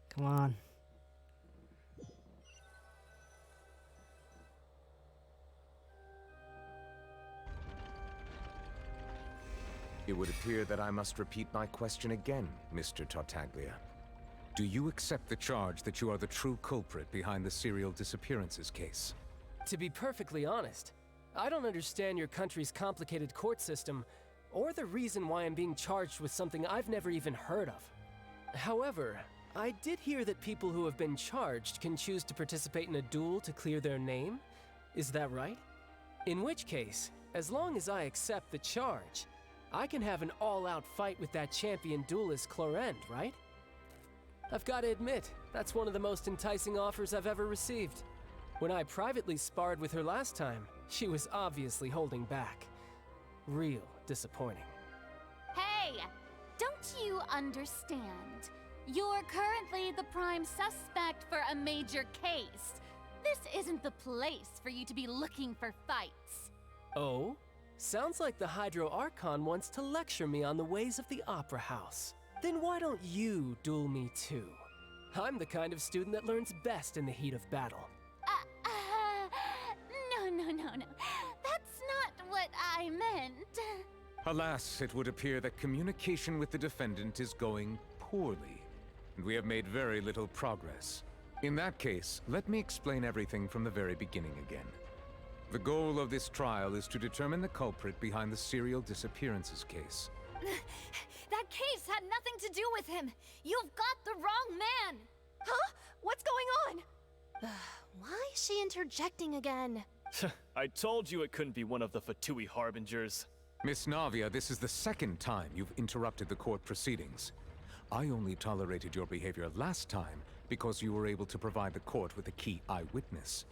Come on. It would appear that I must repeat my question again, Mr. Tartaglia. Do you accept the charge that you are the true culprit behind the serial disappearances case? To be perfectly honest, I don't understand your country's complicated court system, or the reason why I'm being charged with something I've never even heard of. However, I did hear that people who have been charged can choose to participate in a duel to clear their name. Is that right? In which case, as long as I accept the charge, I can have an all-out fight with that champion duelist Clorend, right? I've got to admit, that's one of the most enticing offers I've ever received. When I privately sparred with her last time, she was obviously holding back. Real disappointing. Hey! Don't you understand? You're currently the prime suspect for a major case. This isn't the place for you to be looking for fights. Oh? Sounds like the Hydro Archon wants to lecture me on the ways of the Opera House. Then why don't you duel me too? I'm the kind of student that learns best in the heat of battle. No. That's not what I meant. Alas, it would appear that communication with the defendant is going poorly, and we have made very little progress. In that case, let me explain everything from the very beginning again. The goal of this trial is to determine the culprit behind the serial disappearances case. That case had nothing to do with him. You've got the wrong man. Huh? What's going on? Why is she interjecting again? I told you it couldn't be one of the Fatui Harbingers. Miss Navia, this is the second time you've interrupted the court proceedings. I only tolerated your behavior last time because you were able to provide the court with a key eyewitness.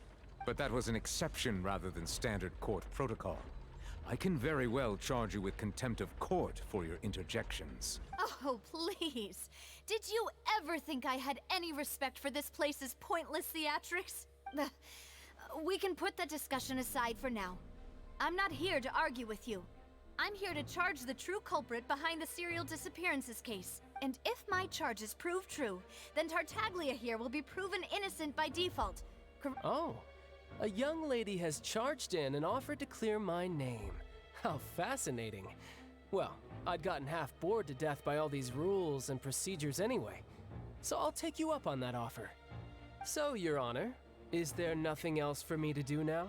But that was an exception rather than standard court protocol. I can very well charge you with contempt of court for your interjections. Oh, please. Did you ever think I had any respect for this place's pointless theatrics? We can put that discussion aside for now. I'm not here to argue with you. I'm here to charge the true culprit behind the serial disappearances case. And if my charges prove true, then Tartaglia here will be proven innocent by default. Oh, a young lady has charged in and offered to clear my name. How fascinating. Well, I'd gotten half bored to death by all these rules and procedures anyway, so I'll take you up on that offer. So, Your Honor, is there nothing else for me to do now?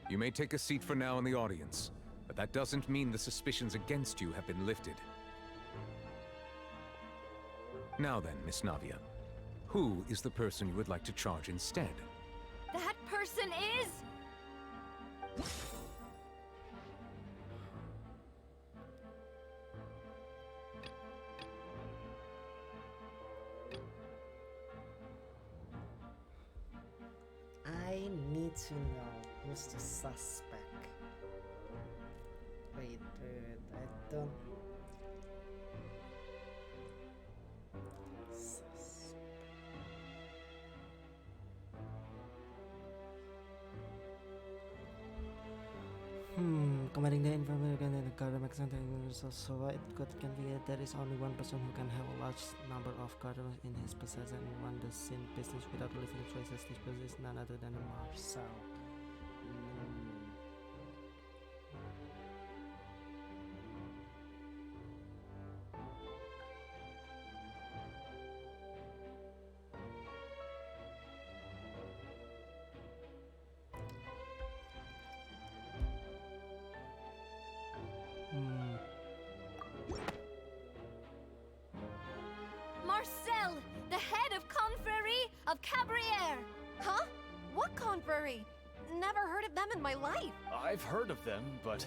You may take a seat for now in the audience, but that doesn't mean the suspicions against you have been lifted. Now then, Miss Navia, who is the person you would like to charge instead? That person is... I need to know who's the suspect. Wait, I don't... Combining the information and the government so it could convey there is only one person who can have a large number of cardinals in his possession and run the sin business without living choices. This person is none other than Marcel. Marcel, the head of confrérie of furry. Never heard of them in my life. I've heard of them, but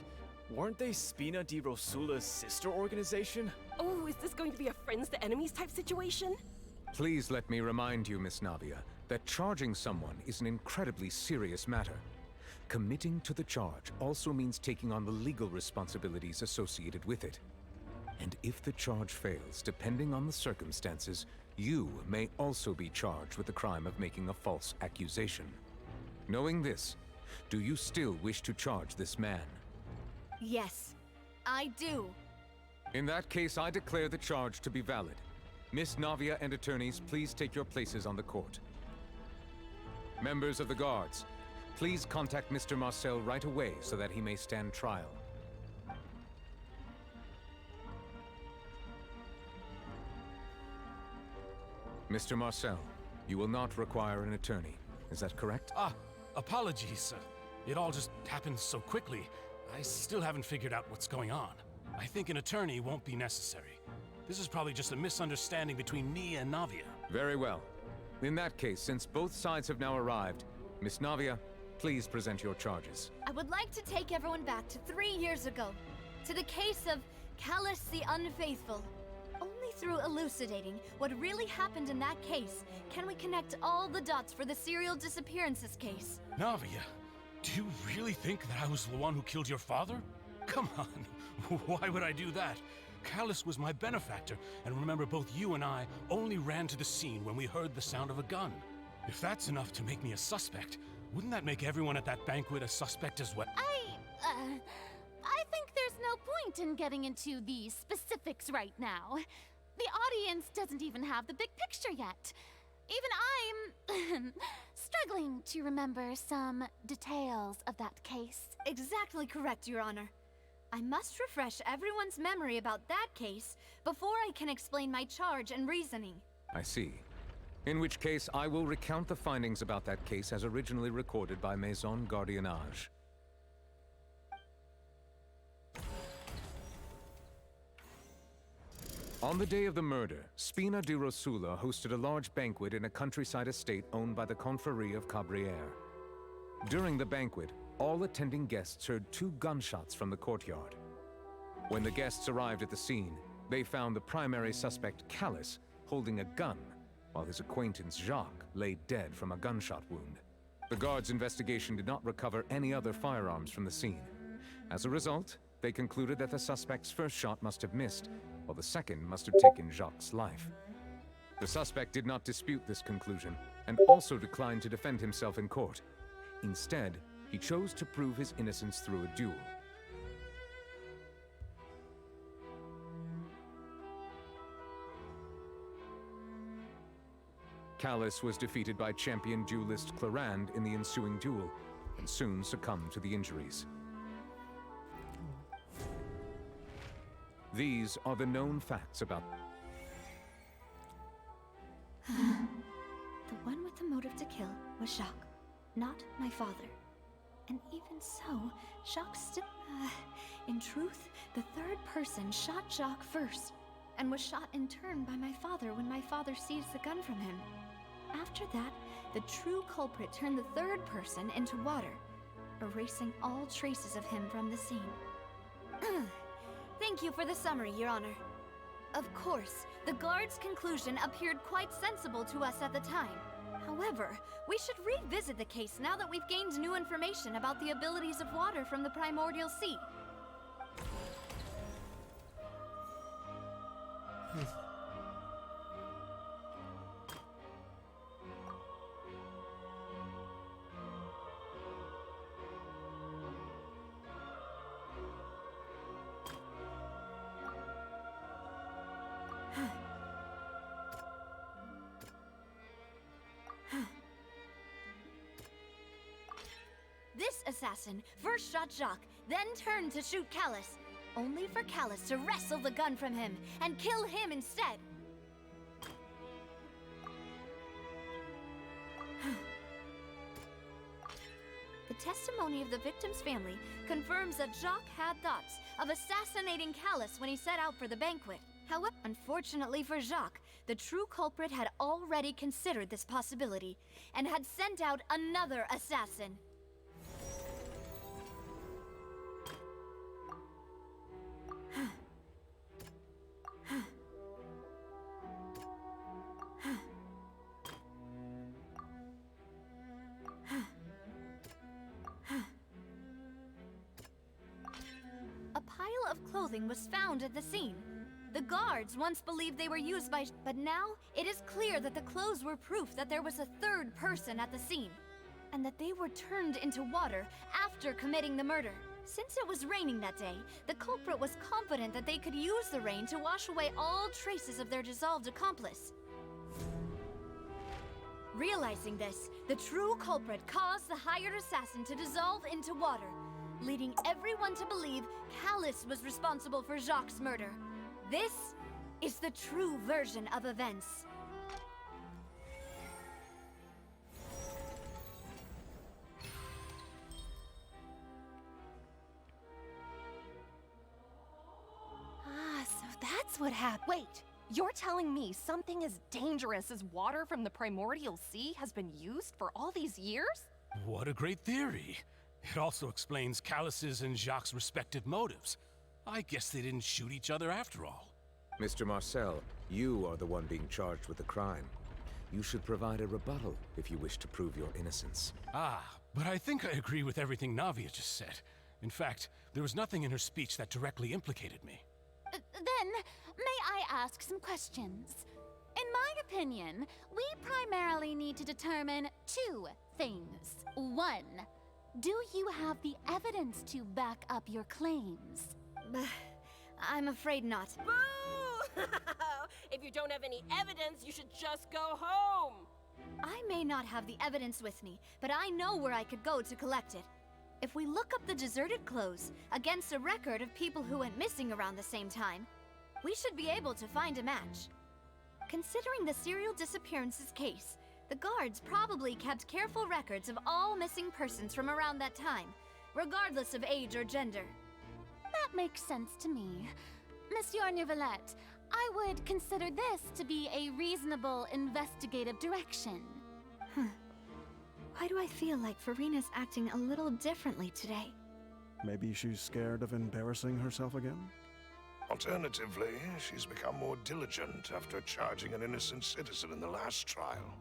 weren't they Spina di Rosula's sister organization? Oh, is this going to be a friends to enemies type situation? Please let me remind you, Miss Navia, that charging someone is an incredibly serious matter. Committing to the charge also means taking on the legal responsibilities associated with it. And if the charge fails, depending on the circumstances, you may also be charged with the crime of making a false accusation. Knowing this, do you still wish to charge this man? Yes, I do. In that case, I declare the charge to be valid. Miss Navia and attorneys, please take your places on the court. Members of the guards, please contact Mr. Marcel right away so that he may stand trial. Mr. Marcel, you will not require an attorney. Is that correct? Apologies. It all just happened so quickly. I still haven't figured out what's going on. I think an attorney won't be necessary. This is probably just a misunderstanding between me and Navia. Very well. In that case, since both sides have now arrived, Miss Navia, please present your charges. I would like to take everyone back to 3 years ago, to the case of Callus the Unfaithful. Only through elucidating what really happened in that case can we connect all the dots for the serial disappearances case. Navia, do you really think that I was the one who killed your father? Come on, why would I do that? Callus was my benefactor, and remember, both you and I only ran to the scene when we heard the sound of a gun. If that's enough to make me a suspect, wouldn't that make everyone at that banquet a suspect as well? I think there's no point in getting into the specifics right now. The audience doesn't even have the big picture yet. Even I'm struggling to remember some details of that case. Exactly correct, Your Honor. I must refresh everyone's memory about that case before I can explain my charge and reasoning. I see. In which case, I will recount the findings about that case as originally recorded by Maison Gardiennage. On the day of the murder, Spina di Rosula hosted a large banquet in a countryside estate owned by the Confrérie of Cabrières. During the banquet, all attending guests heard 2 gunshots from the courtyard. When the guests arrived at the scene, they found the primary suspect, Callus, holding a gun, while his acquaintance, Jacques, lay dead from a gunshot wound. The guards' investigation did not recover any other firearms from the scene. As a result, they concluded that the suspect's first shot must have missed, while the second must have taken Jacques' life. The suspect did not dispute this conclusion, and also declined to defend himself in court. Instead, he chose to prove his innocence through a duel. Callus was defeated by champion duelist Clarande in the ensuing duel, and soon succumbed to the injuries. These are the known facts about... The one with the motive to kill was Jacques, not my father. And even so, Jacques still... in truth, the third person shot Jacques first, and was shot in turn by my father when my father seized the gun from him. After that, the true culprit turned the third person into water, erasing all traces of him from the scene. Thank you for the summary, Your Honor. Of course, the guard's conclusion appeared quite sensible to us at the time. However, we should revisit the case now that we've gained new information about the abilities of water from the primordial sea. This assassin first shot Jacques, then turned to shoot Callus, only for Callus to wrestle the gun from him and kill him instead. The testimony of the victim's family confirms that Jacques had thoughts of assassinating Callus when he set out for the banquet. However, unfortunately for Jacques, the true culprit had already considered this possibility and had sent out another assassin. A pile of clothing was found at the scene. The guards once believed they were used by... But now, it is clear that the clothes were proof that there was a third person at the scene, and that they were turned into water after committing the murder. Since it was raining that day, the culprit was confident that they could use the rain to wash away all traces of their dissolved accomplice. Realizing this, the true culprit caused the hired assassin to dissolve into water, leading everyone to believe Callus was responsible for Jacques' murder. This is the true version of events. Ah, so that's what happened. Wait, you're telling me something as dangerous as water from the primordial sea has been used for all these years? What a great theory. It also explains Callus's and Jacques' respective motives. I guess they didn't shoot each other after all. Mr. Marcel, you are the one being charged with the crime. You should provide a rebuttal if you wish to prove your innocence. Ah, but I think I agree with everything Navia just said. In fact, there was nothing in her speech that directly implicated me. Then, may I ask some questions? In my opinion, we primarily need to determine two things. One, do you have the evidence to back up your claims? I'm afraid not. Boo! If you don't have any evidence, you should just go home. I may not have the evidence with me, but I know where I could go to collect it. If we look up the deserted clothes against a record of people who went missing around the same time, we should be able to find a match. Considering the serial disappearances case, the guards probably kept careful records of all missing persons from around that time, regardless of age or gender. That makes sense to me. Monsieur Neuvillette, I would consider this to be a reasonable investigative direction. Why do I feel like Farina's acting a little differently today? Maybe she's scared of embarrassing herself again? Alternatively, she's become more diligent after charging an innocent citizen in the last trial.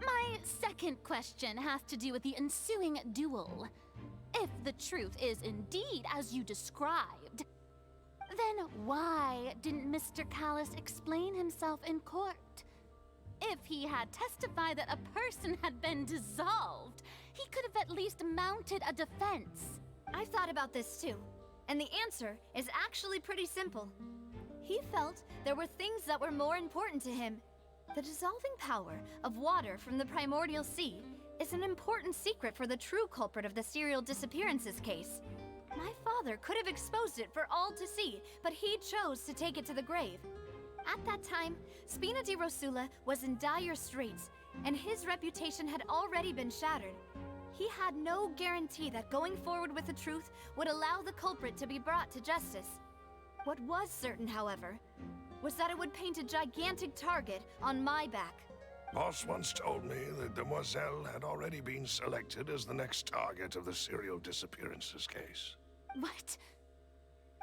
My second question has to do with the ensuing duel. If the truth is indeed as you described, then why didn't Mr. Callus explain himself in court? If he had testified that a person had been dissolved, he could have at least mounted a defense. I've thought about this too, and the answer is actually pretty simple. He felt there were things that were more important to him. The dissolving power of water from the primordial sea is an important secret for the true culprit of the serial disappearances case. My father could have exposed it for all to see, but he chose to take it to the grave. At that time, Spina di Rosula was in dire straits, and his reputation had already been shattered. He had no guarantee that going forward with the truth would allow the culprit to be brought to justice. What was certain, however, was that it would paint a gigantic target on my back. Boss once told me that Demoiselle had already been selected as the next target of the serial disappearances case. What?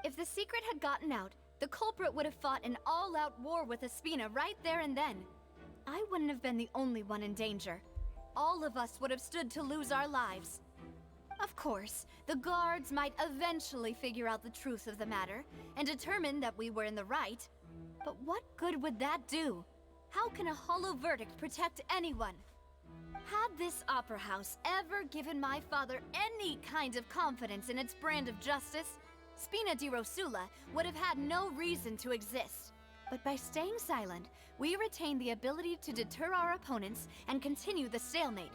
If the secret had gotten out, the culprit would have fought an all-out war with Espina right there and then. I wouldn't have been the only one in danger. All of us would have stood to lose our lives. Of course, the guards might eventually figure out the truth of the matter and determine that we were in the right. But what good would that do? How can a hollow verdict protect anyone? Had this opera house ever given my father any kind of confidence in its brand of justice, Spina di Rosula would have had no reason to exist. But by staying silent, we retained the ability to deter our opponents and continue the stalemate.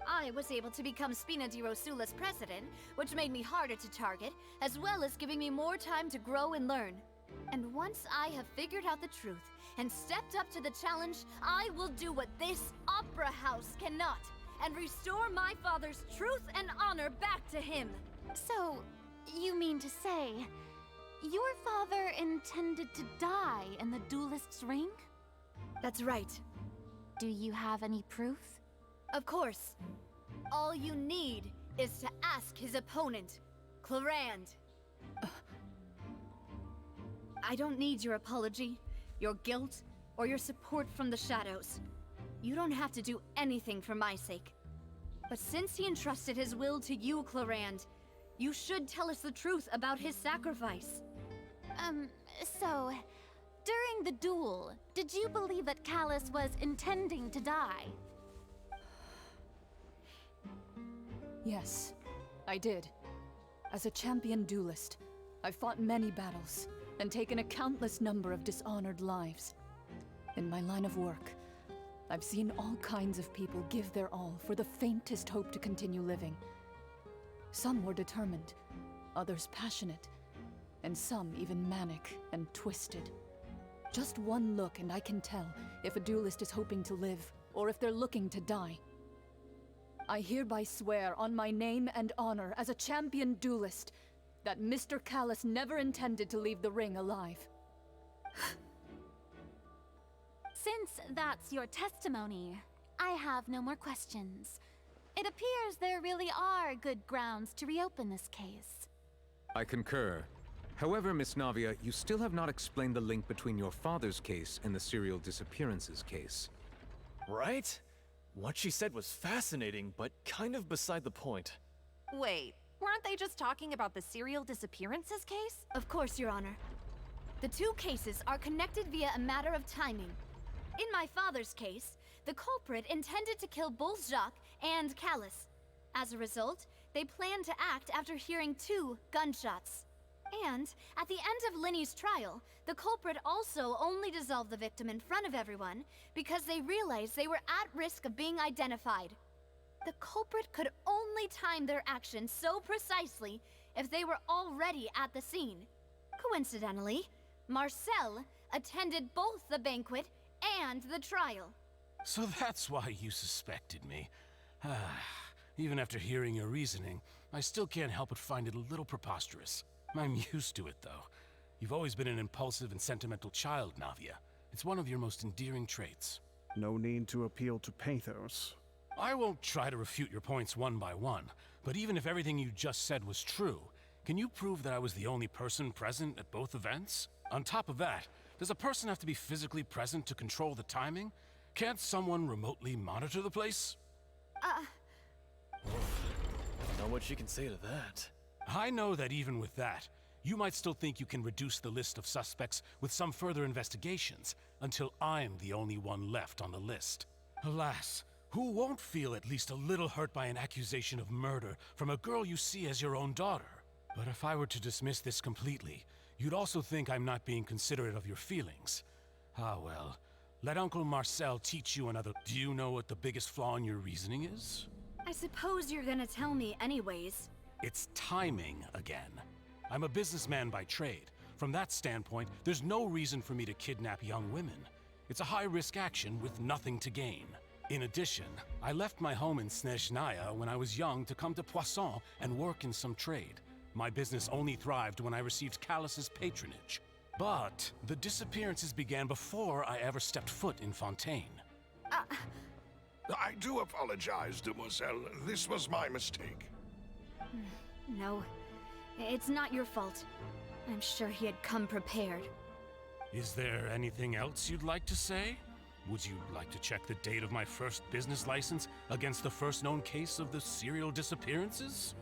I was able to become Spina di Rosula's president, which made me harder to target, as well as giving me more time to grow and learn. And once I have figured out the truth and stepped up to the challenge, I will do what this opera house cannot, and restore my father's truth and honor back to him. So, you mean to say, your father intended to die in the duelist's ring? That's right. Do you have any proof? Of course. All you need is to ask his opponent, Clarand. I don't need your apology, your guilt, or your support from the shadows. You don't have to do anything for my sake. But since he entrusted his will to you, Clarand, you should tell us the truth about his sacrifice. So, during the duel, did you believe that Callus was intending to die? Yes, I did. As a champion duelist, I've fought many battles and taken a countless number of dishonored lives. In my line of work, I've seen all kinds of people give their all for the faintest hope to continue living. Some were determined, others passionate, and some even manic and twisted. Just one look and I can tell if a duelist is hoping to live or if they're looking to die. I hereby swear on my name and honor as a champion duelist that Mr. Callus never intended to leave the ring alive. Since that's your testimony, I have no more questions. It appears there really are good grounds to reopen this case. I concur. However, Miss Navia, you still have not explained the link between your father's case and the serial disappearances case. Right? What she said was fascinating, but kind of beside the point. Wait, weren't they just talking about the serial disappearances case? Of course, Your Honor. The two cases are connected via a matter of timing. In my father's case, the culprit intended to kill both Jacques and Callus. As a result, they planned to act after hearing 2 gunshots. And, at the end of Linny's trial, the culprit also only dissolved the victim in front of everyone because they realized they were at risk of being identified. The culprit could only time their actions so precisely if they were already at the scene. Coincidentally, Marcel attended both the banquet and the trial. So that's why you suspected me. Even after hearing your reasoning, I still can't help but find it a little preposterous. I'm used to it, though. You've always been an impulsive and sentimental child, Navia. It's one of your most endearing traits. No need to appeal to pathos. I won't try to refute your points one by one, but even if everything you just said was true, can you prove that I was the only person present at both events? On top of that, does a person have to be physically present to control the timing? Can't someone remotely monitor the place? Know what she can say to that. I know that even with that, you might still think you can reduce the list of suspects with some further investigations, until I'm the only one left on the list. Alas, who won't feel at least a little hurt by an accusation of murder from a girl you see as your own daughter? But if I were to dismiss this completely, you'd also think I'm not being considerate of your feelings. Ah well, let Uncle Marcel teach you another. Do you know what the biggest flaw in your reasoning is? I suppose you're gonna tell me anyways. It's timing again. I'm a businessman by trade. From that standpoint, there's no reason for me to kidnap young women. It's a high-risk action with nothing to gain. In addition, I left my home in Snezhnaya when I was young to come to Poisson and work in some trade. My business only thrived when I received Callus's patronage. But the disappearances began before I ever stepped foot in Fontaine. I do apologize, demoiselle. This was my mistake. No, it's not your fault. I'm sure he had come prepared. Is there anything else you'd like to say? Would you like to check the date of my first business license against the first known case of the serial disappearances?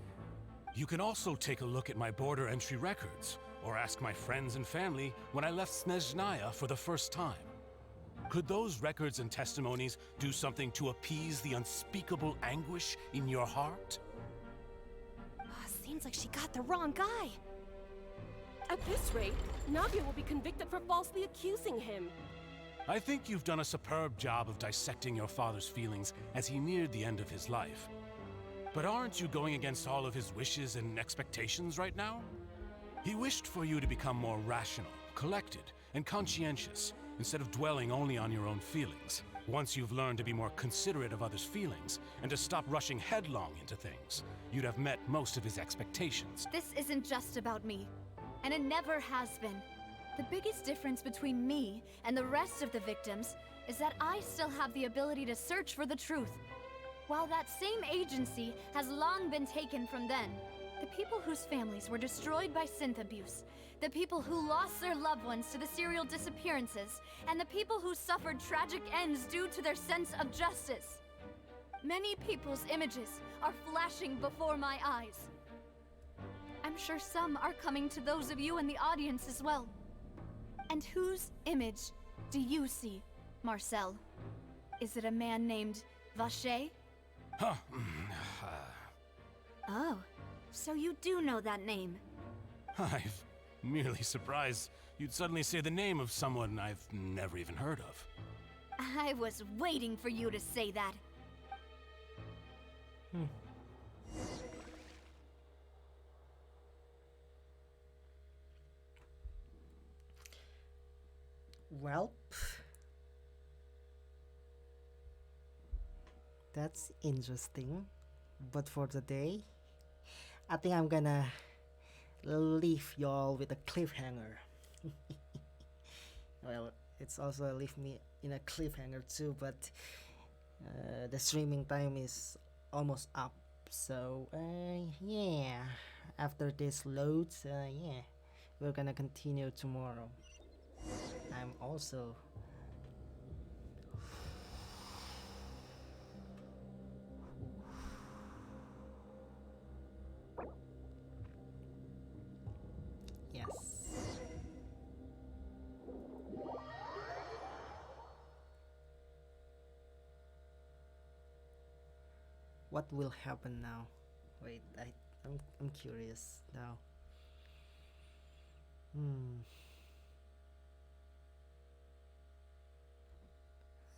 You can also take a look at my border entry records, or ask my friends and family when I left Snezhnaya for the first time. Could those records and testimonies do something to appease the unspeakable anguish in your heart? Seems like she got the wrong guy. At this rate, Navia will be convicted for falsely accusing him. I think you've done a superb job of dissecting your father's feelings as he neared the end of his life. But aren't you going against all of his wishes and expectations right now? He wished for you to become more rational, collected, and conscientious, instead of dwelling only on your own feelings. Once you've learned to be more considerate of others' feelings, and to stop rushing headlong into things, you'd have met most of his expectations. This isn't just about me, and it never has been. The biggest difference between me and the rest of the victims is that I still have the ability to search for the truth. While that same agency has long been taken from them, the people whose families were destroyed by synth abuse, the people who lost their loved ones to the serial disappearances, and the people who suffered tragic ends due to their sense of justice. Many people's images are flashing before my eyes. I'm sure some are coming to those of you in the audience as well. And whose image do you see, Marcel? Is it a man named Vacher? Huh. Oh, so you do know that name. I'm merely surprised you'd suddenly say the name of someone I've never even heard of. I was waiting for you to say that. Well, that's interesting. But for today, I think I'm gonna leave y'all with a cliffhanger. Well, it's also leave me in a cliffhanger too, but the streaming time is almost up. So, yeah, after this loads, yeah, we're gonna continue tomorrow. I'm also yes. What will happen now? Wait, I'm curious now.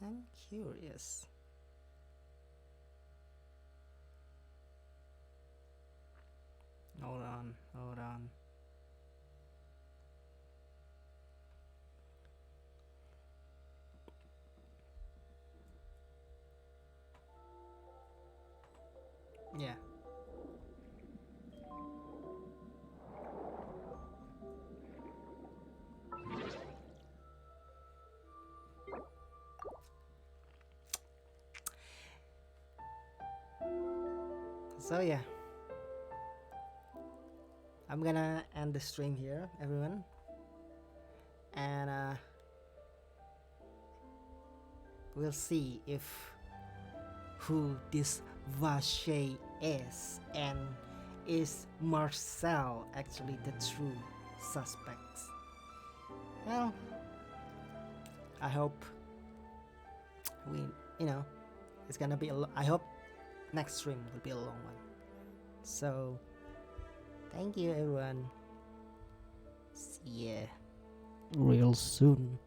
I'm curious. Hold on, hold on. Yeah. So yeah, I'm gonna end the stream here, everyone, and we'll see if who this Vache is, and is Marcel actually the true suspects. Well, I hope it's gonna be I hope next stream will be a long one. So thank you everyone. See ya real soon.